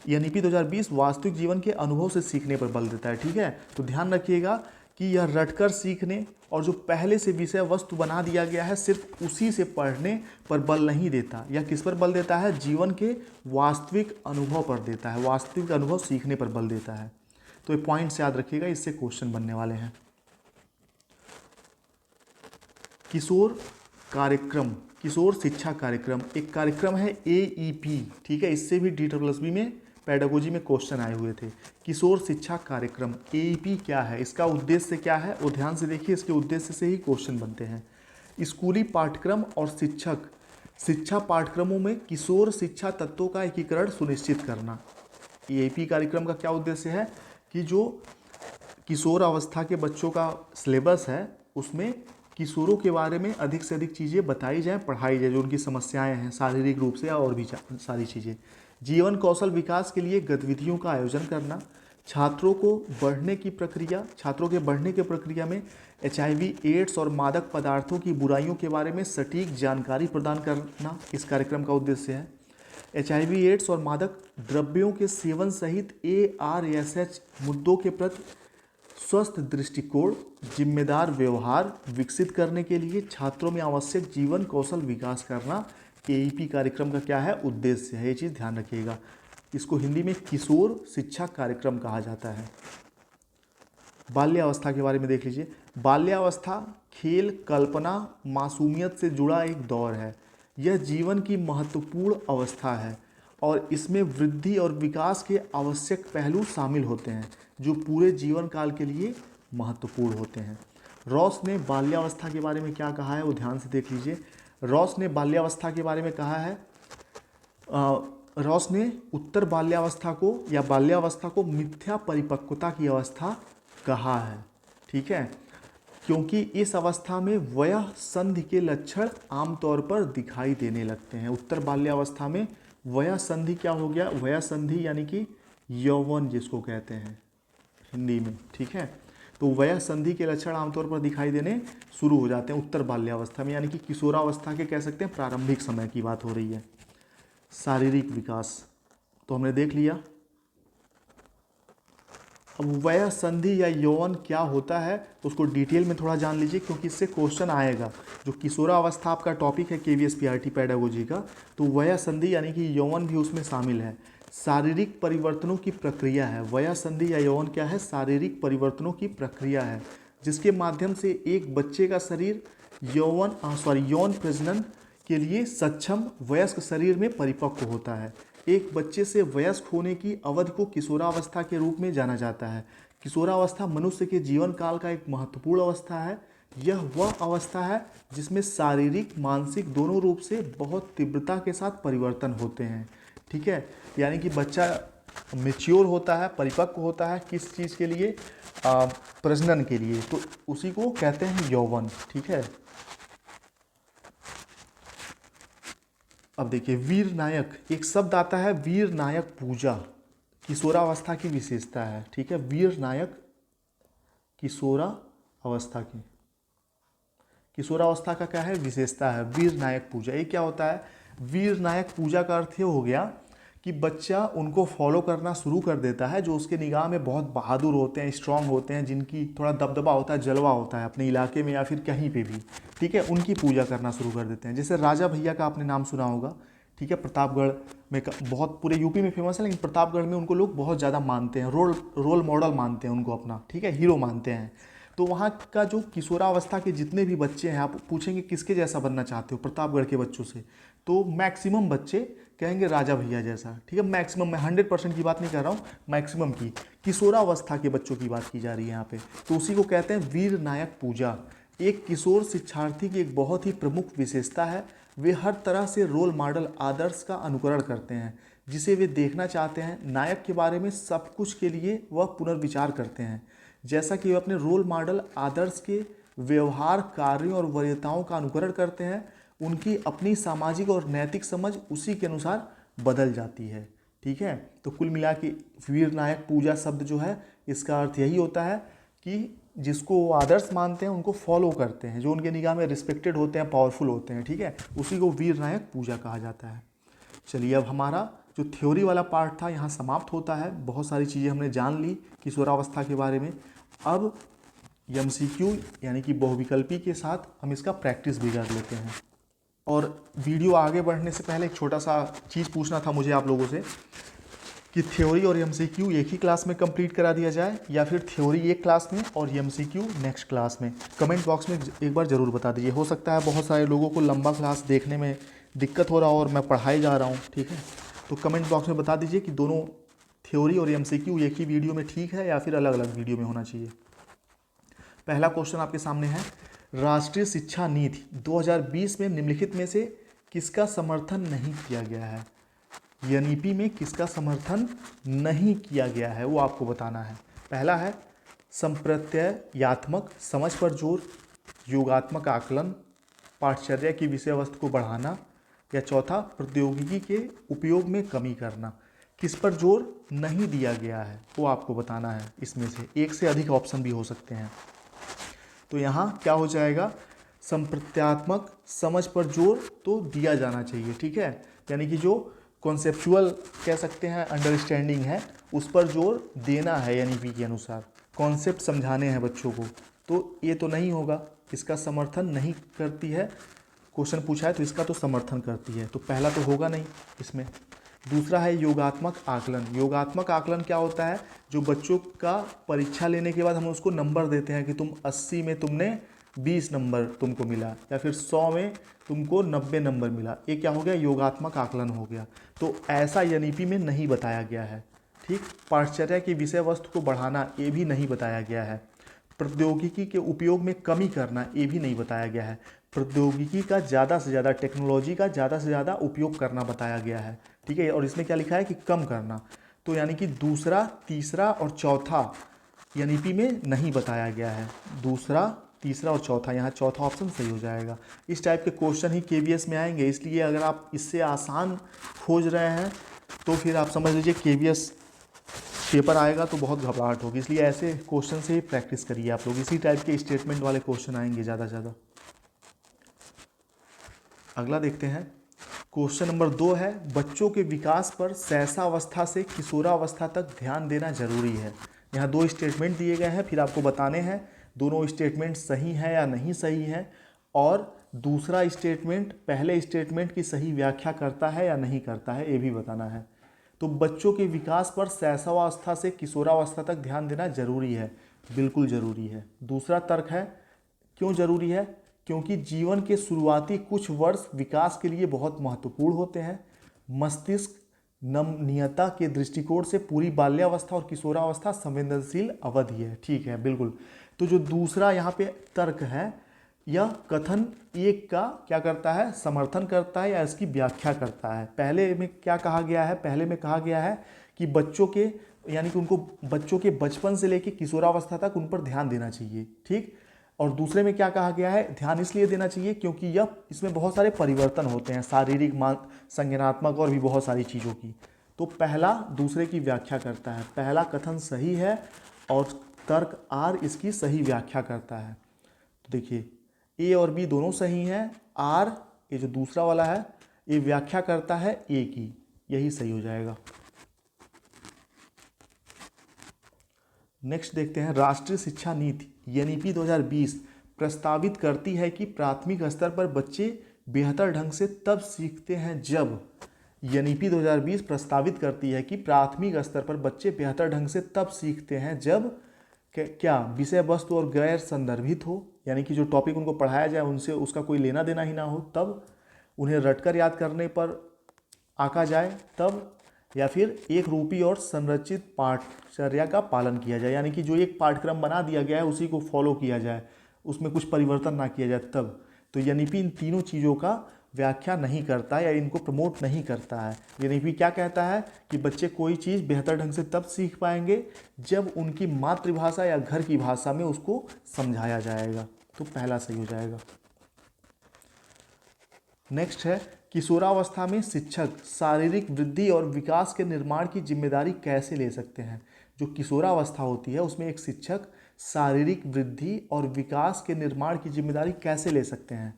एनईपी 2020 वास्तविक जीवन के अनुभव से सीखने पर बल देता है। ठीक है, तो ध्यान रखिएगा कि यह रटकर सीखने और जो पहले से विषय वस्तु बना दिया गया है सिर्फ उसी से पढ़ने पर बल नहीं देता। यह किस पर बल देता है? जीवन के वास्तविक अनुभव पर देता है। वास्तविक अनुभव सीखने पर बल देता है। तो ये पॉइंट्स याद रखिएगा, इससे क्वेश्चन बनने वाले हैं। किशोर कार्यक्रम, किशोर शिक्षा कार्यक्रम एक कार्यक्रम है AEP। ठीक है, इससे भी DSSB में पेडागोजी में क्वेश्चन आए हुए थे। किशोर शिक्षा कार्यक्रम AEP क्या है, इसका उद्देश्य क्या है, वो ध्यान से देखिए, इसके उद्देश्य से ही क्वेश्चन बनते हैं। स्कूली पाठ्यक्रम और शिक्षा पाठ्यक्रमों में किशोर शिक्षा तत्वों का एकीकरण सुनिश्चित करना। AEP कार्यक्रम का क्या उद्देश्य है कि जो किशोर अवस्था के बच्चों का सिलेबस है उसमें किशोरों के बारे में अधिक से अधिक चीज़ें बताई जाएं, पढ़ाई जाए, जो उनकी समस्याएं हैं शारीरिक रूप से और भी सारी चीज़ें। जीवन कौशल विकास के लिए गतिविधियों का आयोजन करना, छात्रों के बढ़ने की प्रक्रिया में HIV, एड्स और मादक पदार्थों की बुराइयों के बारे में सटीक जानकारी प्रदान करना इस कार्यक्रम का उद्देश्य है। HIV, एड्स और मादक द्रव्यों के सेवन सहित ARSH मुद्दों के प्रति स्वस्थ दृष्टिकोण, जिम्मेदार व्यवहार विकसित करने के लिए छात्रों में आवश्यक जीवन कौशल विकास करना AEP कार्यक्रम का क्या है? उद्देश्य है। ये चीज़ ध्यान रखिएगा। इसको हिंदी में किशोर शिक्षा कार्यक्रम कहा जाता है। बाल्यावस्था के बारे में देख लीजिए। बाल्यावस्था खेल, कल्पना, मासूमियत से जुड़ा एक दौर है। यह जीवन की महत्वपूर्ण अवस्था है और इसमें वृद्धि और विकास के आवश्यक पहलू शामिल होते हैं जो पूरे जीवन काल के लिए महत्वपूर्ण होते हैं। रॉस ने बाल्यावस्था के बारे में क्या कहा है वो ध्यान से देख लीजिए। रॉस ने बाल्यावस्था के बारे में कहा है, रॉस ने उत्तर बाल्यावस्था को या बाल्यावस्था को मिथ्या परिपक्वता की अवस्था कहा है। ठीक है, क्योंकि इस अवस्था में वयः संधि के लक्षण आमतौर पर दिखाई देने लगते हैं। उत्तर बाल्यावस्था में वयः संधि क्या हो गया? वयः संधि यानी कि यौवन जिसको कहते हैं हिंदी में। ठीक है, तो वयः संधि के लक्षण आमतौर पर दिखाई देने शुरू हो जाते हैं उत्तर बाल्यावस्था में, यानी कि किशोरावस्था के कह सकते हैं प्रारंभिक समय की बात हो रही है। शारीरिक विकास तो हमने देख लिया। अब वयः संधि या यौवन क्या होता है तो उसको डिटेल में थोड़ा जान लीजिए, क्योंकि इससे क्वेश्चन आएगा। जो किशोरावस्था आपका टॉपिक है KVS PRT पेडागोजी का, तो वयः संधि यानी कि यौवन भी उसमें शामिल है। शारीरिक परिवर्तनों की प्रक्रिया है। वयः संधि या यौवन क्या है? शारीरिक परिवर्तनों की प्रक्रिया है जिसके माध्यम से एक बच्चे का शरीर यौन प्रजनन के लिए सक्षम वयस्क शरीर में परिपक्व होता है। एक बच्चे से वयस्क होने की अवधि को किशोरावस्था के रूप में जाना जाता है। किशोरावस्था मनुष्य के जीवन काल का एक महत्वपूर्ण अवस्था है। यह वह अवस्था है जिसमें शारीरिक मानसिक दोनों रूप से बहुत तीव्रता के साथ परिवर्तन होते हैं। ठीक है, यानी कि बच्चा मैच्योर होता है, परिपक्व होता है किस चीज़ के लिए? प्रजनन के लिए, तो उसी को कहते हैं यौवन। ठीक है, अब देखिए वीर नायक, एक शब्द आता है वीर नायक पूजा, किशोरावस्था की विशेषता है। ठीक है, वीर नायक किशोरावस्था की, किशोरावस्था का क्या है? विशेषता है वीर नायक पूजा। ये क्या होता है? वीर नायक पूजा का अर्थ ये हो गया कि बच्चा उनको फॉलो करना शुरू कर देता है जो उसके निगाह में बहुत बहादुर होते हैं, स्ट्रांग होते हैं, जिनकी थोड़ा दबदबा होता है, जलवा होता है अपने इलाके में या फिर कहीं पे भी। ठीक है, उनकी पूजा करना शुरू कर देते हैं। जैसे राजा भैया का आपने नाम सुना होगा। ठीक है, प्रतापगढ़ में बहुत पूरे यूपी में फेमस है, लेकिन प्रतापगढ़ में उनको लोग बहुत ज़्यादा मानते हैं, रोल मॉडल मानते हैं उनको अपना। ठीक है, हीरो मानते हैं। तो वहाँ का जो किशोरावस्था के जितने भी बच्चे हैं, आप पूछेंगे किसके जैसा बनना चाहते हो प्रतापगढ़ के बच्चों से, तो मैक्सिमम बच्चे कहेंगे राजा भैया जैसा, ठीक है। मैक्सिमम, मैं 100% की बात नहीं कर रहा हूँ, मैक्सिमम की, किशोरावस्था के बच्चों की बात की जा रही है यहाँ पे, तो उसी को कहते हैं वीर नायक पूजा। एक किशोर शिक्षार्थी की एक बहुत ही प्रमुख विशेषता है, वे हर तरह से रोल मॉडल आदर्श का अनुकरण करते हैं जिसे वे देखना चाहते हैं। नायक के बारे में सब कुछ के लिए वह पुनर्विचार करते हैं, जैसा कि वे अपने रोल मॉडल आदर्श के व्यवहार, कार्यों और वरीयताओं का अनुकरण करते हैं। उनकी अपनी सामाजिक और नैतिक समझ उसी के अनुसार बदल जाती है, ठीक है। तो कुल मिला के वीर नायक पूजा शब्द जो है, इसका अर्थ यही होता है कि जिसको वो आदर्श मानते हैं उनको फॉलो करते हैं, जो उनके निगाह में रिस्पेक्टेड होते हैं, पावरफुल होते हैं, ठीक है, उसी को वीर नायक पूजा कहा जाता है। चलिए, अब हमारा जो थ्योरी वाला पार्ट था यहाँ समाप्त होता है। बहुत सारी चीज़ें हमने जान ली किशोरावस्था के बारे में। अब MCQ यानी कि बहुविकल्पी के साथ हम इसका प्रैक्टिस भी कर लेते हैं। और वीडियो आगे बढ़ने से पहले एक छोटा सा चीज़ पूछना था मुझे आप लोगों से कि थ्योरी और MCQ एक ही क्लास में कंप्लीट करा दिया जाए या फिर थ्योरी एक क्लास में और MCQ नेक्स्ट क्लास में। कमेंट बॉक्स में एक बार ज़रूर बता दीजिए। हो सकता है बहुत सारे लोगों को लंबा क्लास देखने में दिक्कत हो रहा हो और मैं पढ़ाए जा रहा हूँ, ठीक है। तो कमेंट बॉक्स में बता दीजिए कि दोनों थ्योरी और MCQ एक ही वीडियो में ठीक है या फिर अलग अलग वीडियो में होना चाहिए। पहला क्वेश्चन आपके सामने है, राष्ट्रीय शिक्षा नीति 2020 में निम्नलिखित में से किसका समर्थन नहीं किया गया है। NEP में किसका समर्थन नहीं किया गया है वो आपको बताना है। पहला है संप्रत्ययात्मक समझ पर जोर, योगात्मक आकलन, पाठचर्या की विषय वस्तु को बढ़ाना, या चौथा प्रौद्योगिकी के उपयोग में कमी करना। किस पर जोर नहीं दिया गया है वो आपको बताना है। इसमें से एक से अधिक ऑप्शन भी हो सकते हैं। तो यहाँ क्या हो जाएगा, संप्रत्यात्मक समझ पर जोर तो दिया जाना चाहिए, ठीक है, यानी कि जो कॉन्सेप्चुअल कह सकते हैं अंडरस्टैंडिंग है उस पर जोर देना है। NEP के अनुसार कॉन्सेप्ट समझाने हैं बच्चों को, तो ये तो नहीं होगा, इसका समर्थन नहीं करती है। क्वेश्चन पूछा है तो इसका तो समर्थन करती है, तो पहला तो होगा नहीं इसमें। दूसरा है योगात्मक आकलन। योगात्मक आकलन क्या होता है, जो बच्चों का परीक्षा लेने के बाद हम उसको नंबर देते हैं कि तुम 80 में तुमने 20 नंबर तुमको मिला या फिर 100 में तुमको 90 नंबर मिला, ये क्या हो गया, योगात्मक आकलन हो गया। तो ऐसा NEP में नहीं बताया गया है, ठीक। पाठचर्या की विषय वस्तु को बढ़ाना ये भी नहीं बताया गया है। प्रौद्योगिकी के उपयोग में कमी करना ये भी नहीं बताया गया है। प्रौद्योगिकी का ज़्यादा से ज़्यादा, टेक्नोलॉजी का ज़्यादा से ज़्यादा उपयोग करना बताया गया है, ठीक है। और इसमें क्या लिखा है कि कम करना, तो यानी कि दूसरा, तीसरा और चौथा NEP में नहीं बताया गया है। दूसरा, तीसरा और चौथा, यहाँ चौथा ऑप्शन सही हो जाएगा। इस टाइप के क्वेश्चन ही KVS में आएंगे, इसलिए अगर आप इससे आसान खोज रहे हैं तो फिर आप समझ लीजिए KVS पेपर आएगा तो बहुत घबराहट होगी, इसलिए ऐसे क्वेश्चन से ही प्रैक्टिस करिए आप लोग। इसी टाइप के स्टेटमेंट वाले क्वेश्चन आएंगे ज़्यादा से ज़्यादा। अगला देखते हैं, क्वेश्चन नंबर 2 है, बच्चों के विकास पर शैशवावस्था से किशोरावस्था तक ध्यान देना जरूरी है। यहाँ 2 स्टेटमेंट दिए गए हैं, फिर आपको बताने हैं दोनों स्टेटमेंट सही है या नहीं सही है, और दूसरा स्टेटमेंट पहले स्टेटमेंट की सही व्याख्या करता है या नहीं करता है, ये भी बताना है। तो बच्चों के विकास पर शैशवावस्था से किशोरावस्था तक ध्यान देना जरूरी है, बिल्कुल ज़रूरी है। दूसरा तर्क है, क्यों ज़रूरी है, क्योंकि जीवन के शुरुआती कुछ वर्ष विकास के लिए बहुत महत्वपूर्ण होते हैं। मस्तिष्क नमनीयता के दृष्टिकोण से पूरी बाल्यावस्था और किशोरावस्था संवेदनशील अवधि है, ठीक है, बिल्कुल। तो जो दूसरा यहाँ पे तर्क है, यह कथन एक का क्या करता है, समर्थन करता है या इसकी व्याख्या करता है। पहले में क्या कहा गया है, पहले में कहा गया है कि बच्चों के, यानी कि उनको बच्चों के बचपन से लेकर किशोरावस्था तक उन पर ध्यान देना चाहिए, ठीक। और दूसरे में क्या कहा गया है, ध्यान इसलिए देना चाहिए क्योंकि यह इसमें बहुत सारे परिवर्तन होते हैं, शारीरिक, संज्ञानात्मक और भी बहुत सारी चीज़ों की। तो पहला दूसरे की व्याख्या करता है, पहला कथन सही है और तर्क आर इसकी सही व्याख्या करता है। तो देखिए ए और बी दोनों सही हैं, आर ये जो दूसरा वाला है ये व्याख्या करता है ए की, यही सही हो जाएगा। नेक्स्ट देखते हैं, राष्ट्रीय शिक्षा नीति NEP 2020 प्रस्तावित करती है कि प्राथमिक स्तर पर बच्चे बेहतर ढंग से तब सीखते हैं जब, NEP 2020 प्रस्तावित करती है कि प्राथमिक स्तर पर बच्चे बेहतर ढंग से तब सीखते हैं जब क्या विषय वस्तु और गैर संदर्भित हो, यानी कि जो टॉपिक उनको पढ़ाया जाए उनसे उसका कोई लेना देना ही ना हो, तब उन्हें रटकर याद करने पर आंका जाए तब, या फिर एक रूपी और संरचित पाठचर्या का पालन किया जाए, यानी कि जो एक पाठ्यक्रम बना दिया गया है उसी को फॉलो किया जाए, उसमें कुछ परिवर्तन ना किया जाए तब। तो एनईपी इन तीनों चीज़ों का व्याख्या नहीं करता है या इनको प्रमोट नहीं करता है। एनईपी क्या कहता है कि बच्चे कोई चीज़ बेहतर ढंग से तब सीख पाएंगे जब उनकी मातृभाषा या घर की भाषा में उसको समझाया जाएगा। तो पहला सही हो जाएगा। नेक्स्ट है, किशोरावस्था में शिक्षक शारीरिक वृद्धि और विकास के निर्माण की जिम्मेदारी कैसे ले सकते हैं। जो किशोरावस्था होती है उसमें एक शिक्षक शारीरिक वृद्धि और विकास के निर्माण की जिम्मेदारी कैसे ले सकते हैं।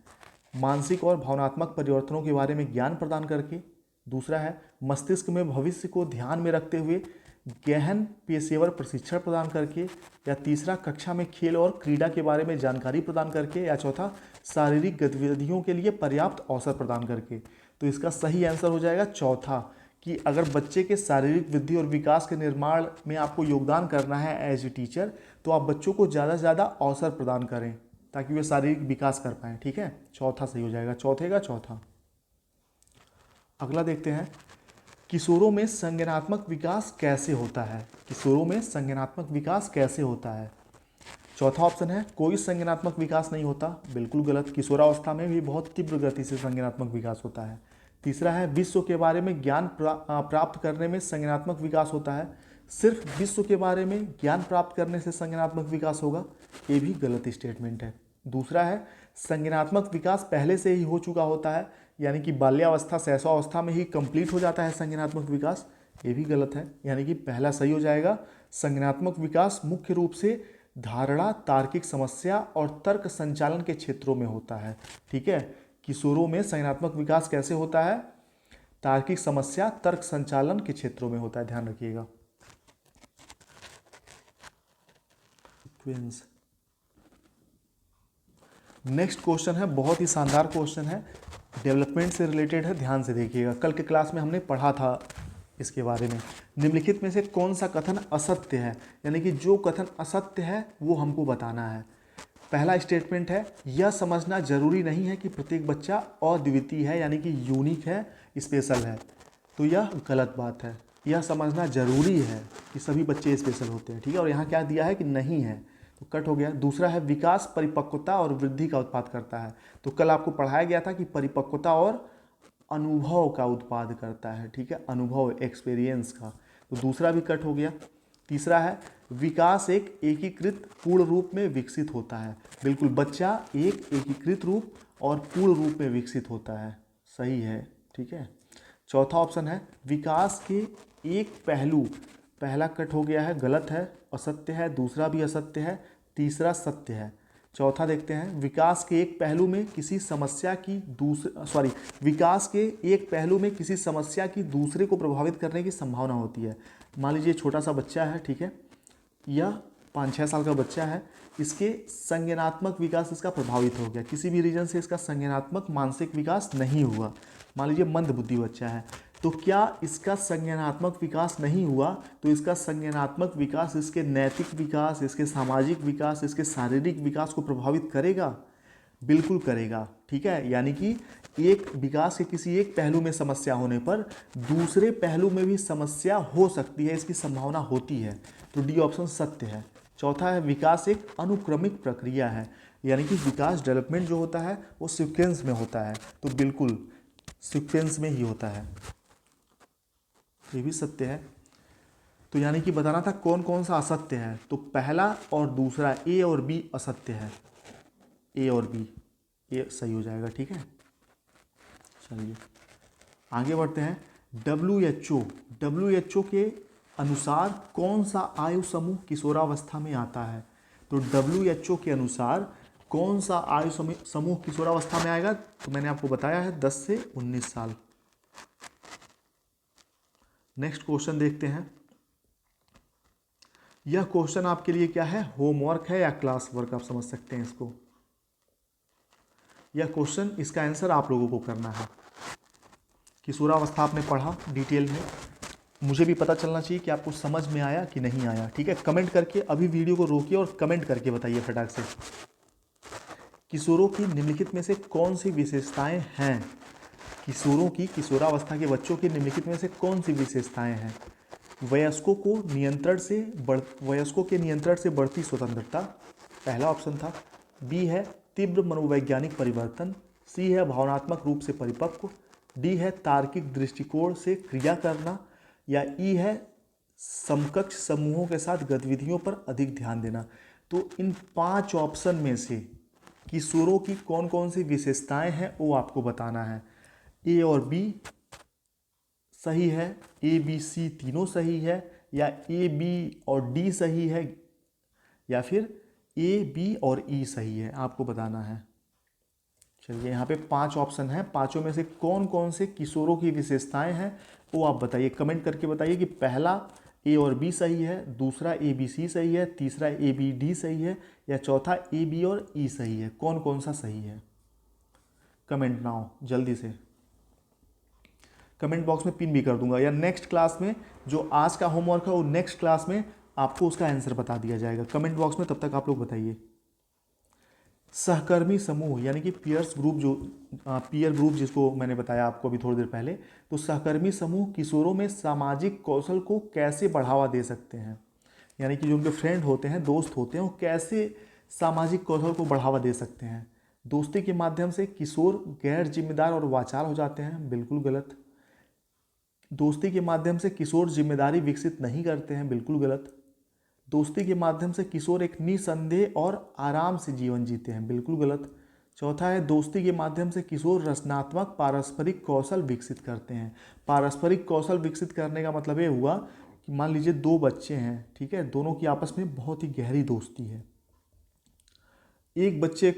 मानसिक और भावनात्मक परिवर्तनों के बारे में ज्ञान प्रदान करके। दूसरा है, मस्तिष्क में भविष्य को ध्यान में रखते हुए गहन पेशेवर प्रशिक्षण प्रदान करके। या तीसरा, कक्षा में खेल और क्रीड़ा के बारे में जानकारी प्रदान करके। या चौथा, शारीरिक गतिविधियों के लिए पर्याप्त अवसर प्रदान करके। तो इसका सही आंसर हो जाएगा चौथा, कि अगर बच्चे के शारीरिक वृद्धि और विकास के निर्माण में आपको योगदान करना है एज ए टीचर, तो आप बच्चों को ज़्यादा से ज़्यादा अवसर प्रदान करें ताकि वे शारीरिक विकास कर पाएँ। ठीक है, चौथा सही हो जाएगा, चौथे का चौथा। अगला देखते हैं, किशोरों में संज्ञानात्मक विकास कैसे होता है। किशोरों में संज्ञानात्मक विकास कैसे होता है। चौथा ऑप्शन है, कोई संज्ञानात्मक विकास नहीं होता। बिल्कुल गलत, किशोरावस्था में भी बहुत तीव्र गति से संज्ञानात्मक विकास होता है। तीसरा है, विश्व के बारे में ज्ञान प्राप्त करने में संज्ञानात्मक विकास होता है। सिर्फ विश्व के बारे में ज्ञान प्राप्त करने से संज्ञानात्मक विकास होगा, ये भी गलत स्टेटमेंट है। दूसरा है, संज्ञानात्मक विकास पहले से ही हो चुका होता है, यानी कि बाल्यावस्था शैशवावस्था में ही कंप्लीट हो जाता है संज्ञानात्मक विकास, ये भी गलत है। यानी कि पहला सही हो जाएगा, संज्ञानात्मक विकास मुख्य रूप से धारणा, तार्किक समस्या और तर्क संचालन के क्षेत्रों में होता है। ठीक है, किशोरों में संज्ञानात्मक विकास कैसे होता है, तार्किक समस्या, तर्क संचालन के क्षेत्रों में होता है, ध्यान रखिएगा। नेक्स्ट क्वेश्चन है, बहुत ही शानदार क्वेश्चन है, डेवलपमेंट से रिलेटेड है, ध्यान से देखिएगा। कल के क्लास में हमने पढ़ा था इसके बारे में। निम्नलिखित में से कौन सा कथन असत्य है, यानी कि जो कथन असत्य है वो हमको बताना है। पहला स्टेटमेंट है, यह समझना जरूरी नहीं है कि प्रत्येक बच्चा अद्वितीय है, यानी कि यूनिक है, स्पेशल है। तो यह गलत बात है। यह समझना जरूरी है कि सभी बच्चे स्पेशल होते हैं। ठीक है, और यहाँ क्या दिया है कि नहीं है, तो कट हो गया। दूसरा है, विकास परिपक्वता और वृद्धि का उत्पाद करता है। तो कल आपको पढ़ाया गया था कि परिपक्वता और अनुभव का उत्पाद करता है। ठीक है, अनुभव, एक्सपीरियंस का। तो दूसरा भी कट हो गया। तीसरा है, विकास एक एकीकृत पूर्ण रूप में विकसित होता है। बिल्कुल, बच्चा एक एकीकृत रूप और पूर्ण रूप में विकसित होता है, सही है। ठीक है, चौथा ऑप्शन है, विकास के एक पहलू, पहला कट हो गया है, गलत है, असत्य है। दूसरा भी असत्य है, तीसरा सत्य है। चौथा देखते हैं, विकास के एक पहलू में किसी समस्या की विकास के एक पहलू में किसी समस्या की दूसरे को प्रभावित करने की संभावना होती है। मान लीजिए छोटा सा बच्चा है, ठीक है, यह 5-6 साल का बच्चा है, इसके संज्ञानात्मक विकास इसका प्रभावित हो गया, किसी भी रीजन से इसका संज्ञानात्मक मानसिक विकास नहीं हुआ। मान लीजिए मंदबुद्धि बच्चा है, तो क्या इसका संज्ञानात्मक विकास नहीं हुआ, तो इसका संज्ञानात्मक विकास इसके नैतिक विकास, इसके सामाजिक विकास, इसके शारीरिक विकास को प्रभावित करेगा? बिल्कुल करेगा। ठीक है, यानी कि एक विकास के किसी एक पहलू में समस्या होने पर दूसरे पहलू में भी समस्या हो सकती है, इसकी संभावना होती है। तो डी ऑप्शन सत्य है। चौथा है, विकास एक अनुक्रमिक प्रक्रिया है, यानी कि विकास, डेवलपमेंट जो होता है वो सीक्वेंस में होता है। तो बिल्कुल सीक्वेंस में ही होता है, ये भी सत्य है। तो यानी कि बताना था कौन कौन सा असत्य है। तो पहला और दूसरा, ए और बी असत्य है, ए और बी, ये सही हो जाएगा। ठीक है, चलिए आगे बढ़ते हैं। WHO के अनुसार कौन सा आयु समूह किशोरावस्था में आता है। तो WHO के अनुसार कौन सा आयु समूह किशोरावस्था में आएगा, तो मैंने आपको बताया है 10 से 19 साल। नेक्स्ट क्वेश्चन देखते हैं। यह क्वेश्चन आपके लिए क्या है, होमवर्क है या क्लास वर्क, आप समझ सकते हैं इसको। यह क्वेश्चन, इसका आंसर आप लोगों को करना है। किशोरावस्था आपने पढ़ा डिटेल में, मुझे भी पता चलना चाहिए कि आपको समझ में आया कि नहीं आया। ठीक है, कमेंट करके अभी वीडियो को रोकिए और कमेंट करके बताइए फटाक से। किशोरों की निम्नलिखित में से कौन सी विशेषताएं हैं। किशोरों की किशोरावस्था के बच्चों की निम्नलिखित में से कौन सी विशेषताएं हैं? वयस्कों के नियंत्रण से बढ़ती स्वतंत्रता, पहला ऑप्शन था। बी है तीव्र मनोवैज्ञानिक परिवर्तन, सी है भावनात्मक रूप से परिपक्व, डी है तार्किक दृष्टिकोण से क्रिया करना, या ई है समकक्ष समूहों के साथ गतिविधियों पर अधिक ध्यान देना। तो इन 5 ऑप्शन में से किशोरों की कौन कौन सी विशेषताएं हैं वो आपको बताना है। ए और बी सही है, ए बी सी तीनों सही है, या ए बी और डी सही है, या फिर ए बी और ई सही है, आपको बताना है। चलिए यहाँ पे 5 ऑप्शन हैं, पांचों में से कौन कौन से किशोरों की विशेषताएं हैं वो आप बताइए, कमेंट करके बताइए कि पहला ए और बी सही है, दूसरा ए बी सी सही है, तीसरा ए बी डी सही है, या चौथा ए बी और ई सही है। कौन कौन सा सही है, कमेंट नाउ जल्दी से। कमेंट बॉक्स में पिन भी कर दूंगा, या नेक्स्ट क्लास में जो आज का होमवर्क है वो नेक्स्ट क्लास में आपको उसका आंसर बता दिया जाएगा। कमेंट बॉक्स में तब तक आप लोग बताइए। सहकर्मी समूह यानी कि पीयर्स ग्रुप, जो पीयर ग्रुप जिसको मैंने बताया आपको अभी थोड़ी देर पहले, तो सहकर्मी समूह किशोरों में सामाजिक कौशल को कैसे बढ़ावा दे सकते हैं, यानी कि जो उनके फ्रेंड होते हैं, दोस्त होते हैं, वो कैसे सामाजिक कौशल को बढ़ावा दे सकते हैं। दोस्ती के माध्यम से किशोर गैर जिम्मेदार और वाचाल हो जाते हैं, बिल्कुल गलत। दोस्ती के माध्यम से किशोर जिम्मेदारी विकसित नहीं करते हैं, बिल्कुल गलत। दोस्ती के माध्यम से किशोर एक निसंदेह और आराम से जीवन जीते हैं, बिल्कुल गलत। चौथा है दोस्ती के माध्यम से किशोर रचनात्मक पारस्परिक कौशल विकसित करते हैं। पारस्परिक कौशल विकसित करने का मतलब ये हुआ कि मान लीजिए 2 बच्चे हैं, ठीक है, दोनों की आपस में बहुत ही गहरी दोस्ती है। एक बच्चे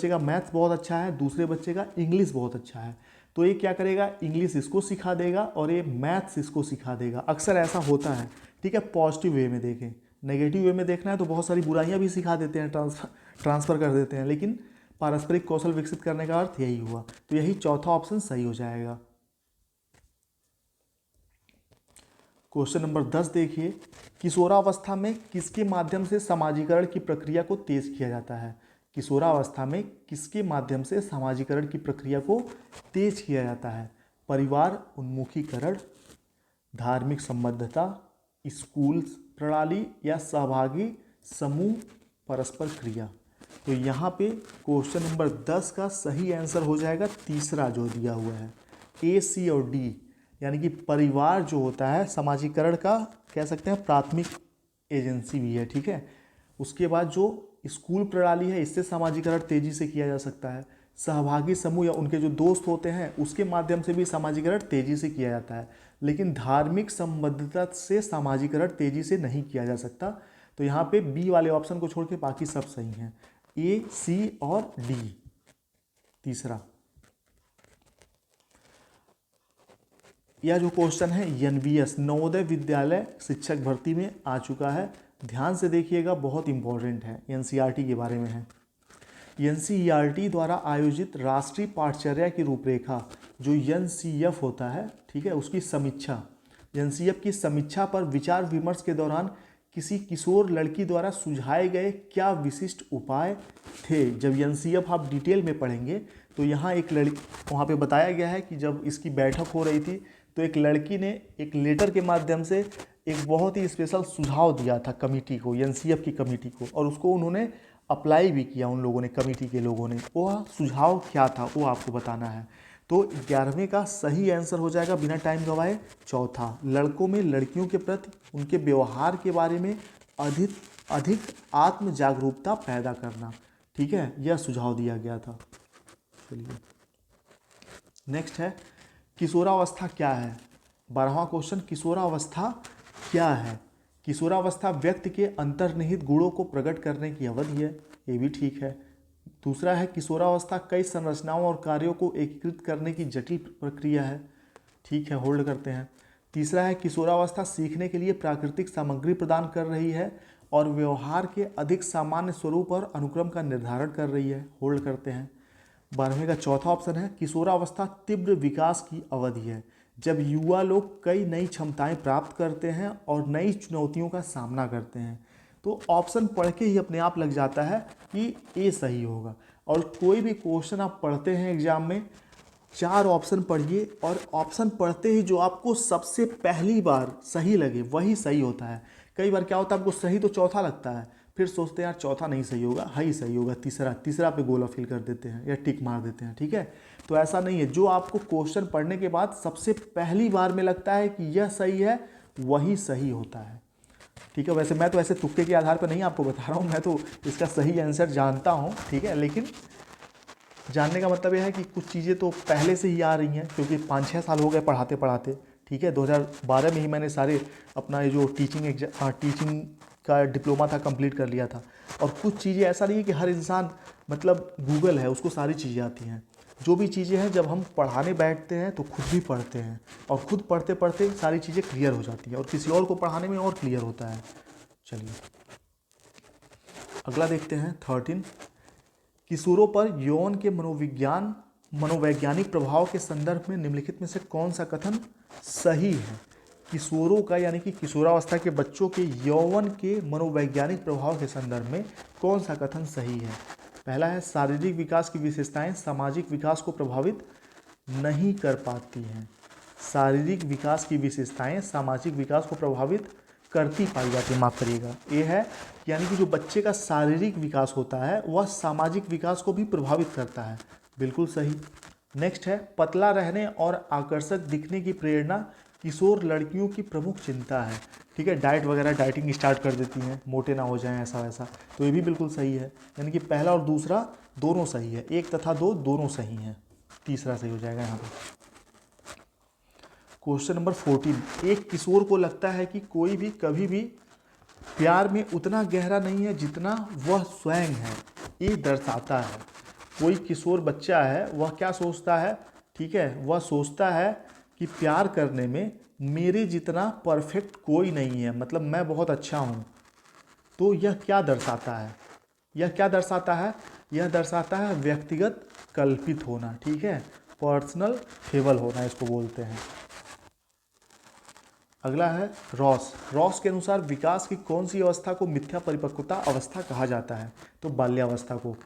का मैथ्स बहुत अच्छा है, दूसरे बच्चे का इंग्लिश बहुत अच्छा है, तो ये क्या करेगा, इंग्लिश इसको सिखा देगा और ये मैथ्स इसको सिखा देगा। अक्सर ऐसा होता है, ठीक है। पॉजिटिव वे में देखें, नेगेटिव वे में देखना है तो बहुत सारी बुराइयां भी सिखा देते हैं, ट्रांसफ़र कर देते हैं, लेकिन पारस्परिक कौशल विकसित करने का अर्थ यही हुआ। तो यही चौथा ऑप्शन सही हो जाएगा। क्वेश्चन नंबर 10 देखिए, किशोरावस्था में किसके माध्यम से समाजीकरण की प्रक्रिया को तेज किया जाता है? किशोरावस्था में किसके माध्यम से समाजीकरण की प्रक्रिया को तेज किया जाता है? परिवार उन्मुखीकरण, धार्मिक संबद्धता, स्कूल प्रणाली, या सहभागी समूह परस्पर क्रिया। तो यहाँ पे क्वेश्चन नंबर 10 का सही आंसर हो जाएगा तीसरा जो दिया हुआ है, ए, सी और डी, यानी कि परिवार जो होता है समाजीकरण का कह सकते हैं प्राथमिक एजेंसी भी है, ठीक है। उसके बाद जो स्कूल प्रणाली है, इससे समाजीकरण तेजी से किया जा सकता है। सहभागी समूह या उनके जो दोस्त होते हैं उसके माध्यम से भी समाजीकरण तेजी से किया जाता है, लेकिन धार्मिक संबद्धता से समाजीकरण तेजी से नहीं किया जा सकता। तो यहाँ पे बी वाले ऑप्शन को छोड़ के बाकी सब सही हैं, ए, सी और डी तीसरा। यह जो क्वेश्चन है एनवीएस नवोदय विद्यालय शिक्षक भर्ती में आ चुका है, ध्यान से देखिएगा, बहुत इंपॉर्टेंट है, एनसीईआरटी के बारे में है। एनसीईआरटी द्वारा आयोजित राष्ट्रीय पाठचर्या की रूपरेखा जो एनसीएफ होता है, ठीक है, उसकी समीक्षा, एनसीएफ की समीक्षा पर विचार विमर्श के दौरान किसी किशोर लड़की द्वारा सुझाए गए क्या विशिष्ट उपाय थे? जब एनसीएफ आप डिटेल में पढ़ेंगे तो यहाँ एक लड़की, वहाँ पे बताया गया है कि जब इसकी बैठक हो रही थी तो एक लड़की ने एक लेटर के माध्यम से एक बहुत ही स्पेशल सुझाव दिया था कमेटी को, एनसीएफ की कमेटी को, और उसको उन्होंने अप्लाई भी किया, उन लोगों ने, कमेटी के लोगों ने। वह सुझाव क्या था वो आपको बताना है। तो 11वें का सही आंसर हो जाएगा बिना टाइम गवाए चौथा, लड़कों में लड़कियों के प्रति उनके व्यवहार के बारे में अधिक आत्म जागरूकता पैदा करना, ठीक है, यह सुझाव दिया गया था। चलिए नेक्स्ट है किशोरावस्था क्या है? 12वां क्वेश्चन, किशोरावस्था क्या है? किशोरावस्था व्यक्ति के अंतर्निहित गुणों को प्रकट करने की अवधि है, ये भी ठीक है। दूसरा है किशोरावस्था कई संरचनाओं और कार्यों को एकीकृत करने की जटिल प्रक्रिया है, ठीक है, होल्ड करते हैं। तीसरा है किशोरावस्था सीखने के लिए प्राकृतिक सामग्री प्रदान कर रही है और व्यवहार के अधिक सामान्य स्वरूप और अनुक्रम का निर्धारण कर रही है, होल्ड करते हैं। 12वें का चौथा ऑप्शन है किशोरावस्था तीव्र विकास की अवधि है, जब युवा लोग कई नई क्षमताएं प्राप्त करते हैं और नई चुनौतियों का सामना करते हैं। तो ऑप्शन पढ़ के ही अपने आप लग जाता है कि ए सही होगा। और कोई भी क्वेश्चन आप पढ़ते हैं एग्जाम में 4 ऑप्शन पढ़िए और ऑप्शन पढ़ते ही जो आपको सबसे पहली बार सही लगे वही सही होता है। कई बार क्या होता है, आपको सही तो चौथा लगता है, फिर सोचते हैं यार चौथा नहीं सही होगा, ही सही होगा, तीसरा पे गोला फिल कर देते हैं या टिक मार देते हैं। ठीक है, तो ऐसा नहीं है। जो आपको क्वेश्चन पढ़ने के बाद सबसे पहली बार में लगता है कि यह सही है, वही सही होता है। ठीक है, वैसे मैं तो ऐसे तुक्के के आधार पर नहीं आपको बता रहा हूँ, मैं तो इसका सही आंसर जानता हूँ। ठीक है, लेकिन जानने का मतलब यह है कि कुछ चीज़ें तो पहले से ही आ रही हैं, क्योंकि 5-6 साल हो गए पढ़ाते पढ़ाते। ठीक है, 2012 में ही मैंने सारे अपना ये जो टीचिंग का डिप्लोमा था कंप्लीट कर लिया था। और कुछ चीज़ें ऐसा नहीं है कि हर इंसान मतलब गूगल है उसको सारी चीज़ें आती हैं। जो भी चीज़ें हैं जब हम पढ़ाने बैठते हैं तो खुद भी पढ़ते हैं, और खुद पढ़ते पढ़ते सारी चीज़ें क्लियर हो जाती हैं, और किसी और को पढ़ाने में और क्लियर होता है। चलिए अगला देखते हैं 13। किशोरों पर यौन के मनोवैज्ञानिक प्रभाव के संदर्भ में निम्नलिखित में से कौन सा कथन सही है। किशोरों का यानी कि किशोरावस्था के बच्चों के यौवन के मनोवैज्ञानिक प्रभाव के संदर्भ में कौन सा कथन सही है। पहला है, शारीरिक विकास की विशेषताएं सामाजिक विकास को प्रभावित नहीं कर पाती हैं। शारीरिक विकास की विशेषताएं सामाजिक विकास को प्रभावित करती पाई जाती है, माफ करिएगा। ये है यानी कि जो बच्चे का शारीरिक विकास होता है वह सामाजिक विकास को भी प्रभावित करता है, बिल्कुल सही। नेक्स्ट है, पतला रहने और आकर्षक दिखने की प्रेरणा किशोर लड़कियों की प्रमुख चिंता है। ठीक है, डाइटिंग स्टार्ट कर देती हैं, मोटे ना हो जाएं ऐसा वैसा, तो ये भी बिल्कुल सही है। यानी कि पहला और दूसरा दोनों सही है, 1 तथा 2 दोनों सही हैं, तीसरा सही हो जाएगा यहाँ पे। Question number 14। एक किशोर को लगता है कि कोई भी कभी भी प्यार में उतना गहरा नहीं है जितना वह स्वयं है। ये दर्शाता है, कोई किशोर बच्चा है वह क्या सोचता है, ठीक है, वह सोचता है कि प्यार करने में मेरे जितना परफेक्ट कोई नहीं है, मतलब मैं बहुत अच्छा हूँ। तो यह क्या दर्शाता है, यह क्या दर्शाता है, यह दर्शाता है व्यक्तिगत कल्पित होना। ठीक है, पर्सनल फेबल होना इसको बोलते हैं। अगला है रॉस के अनुसार विकास की कौन सी अवस्था को मिथ्या परिपक्वता अवस्था कहा जाता है, तो बाल्यावस्था को।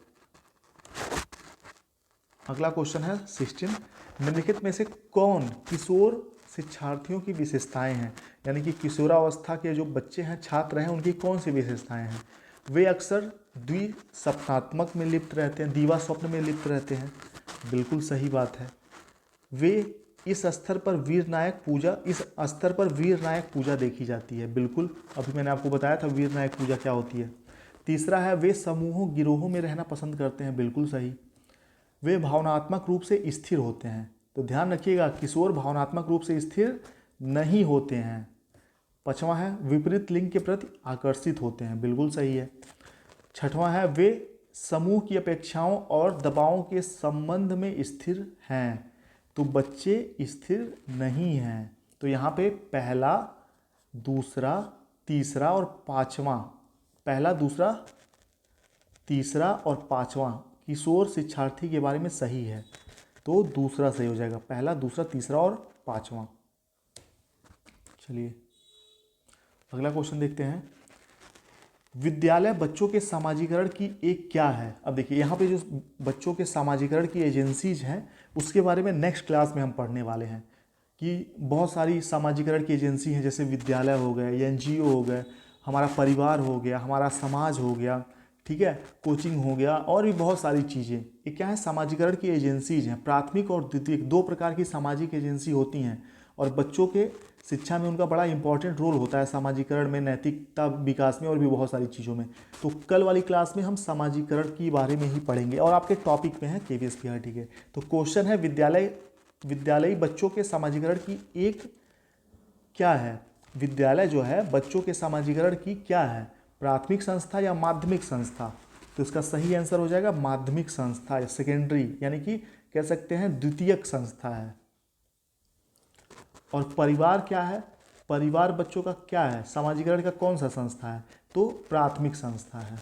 अगला क्वेश्चन है 16। निम्नलिखित में से कौन किशोर शिक्षार्थियों की विशेषताएं हैं, यानी कि किशोरावस्था के जो बच्चे हैं, छात्र हैं, उनकी कौन सी विशेषताएं हैं। वे अक्सर द्विस्वप्नात्मक में लिप्त रहते हैं, दीवा स्वप्न में लिप्त रहते हैं, बिल्कुल सही बात है। वे इस स्तर पर वीर नायक पूजा देखी जाती है, बिल्कुल, अभी मैंने आपको बताया था वीर नायक पूजा क्या होती है। तीसरा है, वे समूहों गिरोहों में रहना पसंद करते हैं, बिल्कुल सही। वे भावनात्मक रूप से स्थिर होते हैं, तो ध्यान रखिएगा किशोर भावनात्मक रूप से स्थिर नहीं होते हैं। पांचवा है, विपरीत लिंग के प्रति आकर्षित होते हैं, बिल्कुल सही है। छठवां है, वे समूह की अपेक्षाओं और दबावों के संबंध में स्थिर हैं, तो बच्चे स्थिर नहीं हैं। तो यहाँ पे पहला, दूसरा, तीसरा और पांचवा, पहला, दूसरा, तीसरा और पांचवा किशोर शिक्षार्थी के बारे में सही है, तो दूसरा सही हो जाएगा, पहला, दूसरा, तीसरा और पांचवा। चलिए अगला क्वेश्चन देखते हैं। विद्यालय बच्चों के समाजीकरण की एक क्या है। अब देखिए यहाँ पे जो बच्चों के समाजीकरण की एजेंसीज हैं उसके बारे में नेक्स्ट क्लास में हम पढ़ने वाले हैं कि बहुत सारी समाजीकरण की एजेंसी हैं, जैसे विद्यालय हो गए, एनजीओ हो गए, हमारा परिवार हो गया, हमारा समाज हो गया, ठीक है, कोचिंग हो गया, और भी बहुत सारी चीज़ें। ये क्या है, समाजीकरण की एजेंसीज हैं। प्राथमिक और द्वितीयक 2 प्रकार की सामाजिक एजेंसी होती हैं, और बच्चों के शिक्षा में उनका बड़ा इंपॉर्टेंट रोल होता है, सामाजिकरण में, नैतिकता विकास में, और भी बहुत सारी चीज़ों में। तो कल वाली क्लास में हम सामाजिकरण के बारे में ही पढ़ेंगे, और आपके टॉपिक में है KVS PRT के। तो क्वेश्चन है, विद्यालयी बच्चों के समाजीकरण की एक क्या है। विद्यालय जो है बच्चों के समाजीकरण की क्या है, प्राथमिक संस्था या माध्यमिक संस्था। तो इसका सही आंसर हो जाएगा माध्यमिक संस्था या सेकेंडरी, यानी कि कह सकते हैं द्वितीयक संस्था है। और परिवार क्या है, परिवार बच्चों का क्या है, समाजीकरण का कौन सा संस्था है, तो प्राथमिक संस्था है।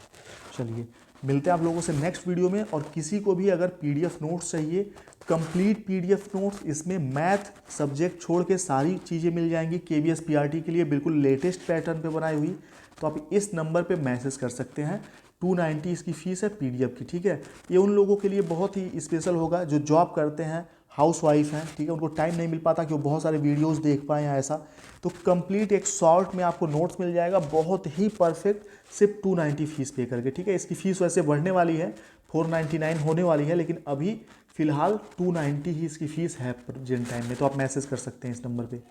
चलिए मिलते हैं आप लोगों से नेक्स्ट वीडियो में। और किसी को भी अगर PDF नोट्स चाहिए, कंप्लीट PDF नोट्स, इसमें मैथ सब्जेक्ट छोड़ के सारी चीज़ें मिल जाएंगी KVS PRT के लिए, बिल्कुल लेटेस्ट पैटर्न पे बनाई हुई, तो आप इस नंबर पे मैसेज कर सकते हैं। 290 इसकी फ़ीस है PDF की, ठीक है। ये उन लोगों के लिए बहुत ही स्पेशल होगा जो जॉब करते हैं, हाउस वाइफ हैं, ठीक है, उनको टाइम नहीं मिल पाता कि वो बहुत सारे वीडियोस देख पाएँ या ऐसा, तो कंप्लीट एक शॉर्ट में आपको नोट्स मिल जाएगा, बहुत ही परफेक्ट, सिर्फ 290 फीस पे करके, ठीक है। इसकी फ़ीस वैसे बढ़ने वाली है, 499 होने वाली है, लेकिन अभी फ़िलहाल 290 ही इसकी फ़ीस है प्रेजेंट टाइम में। तो आप मैसेज कर सकते हैं इस नंबर पे।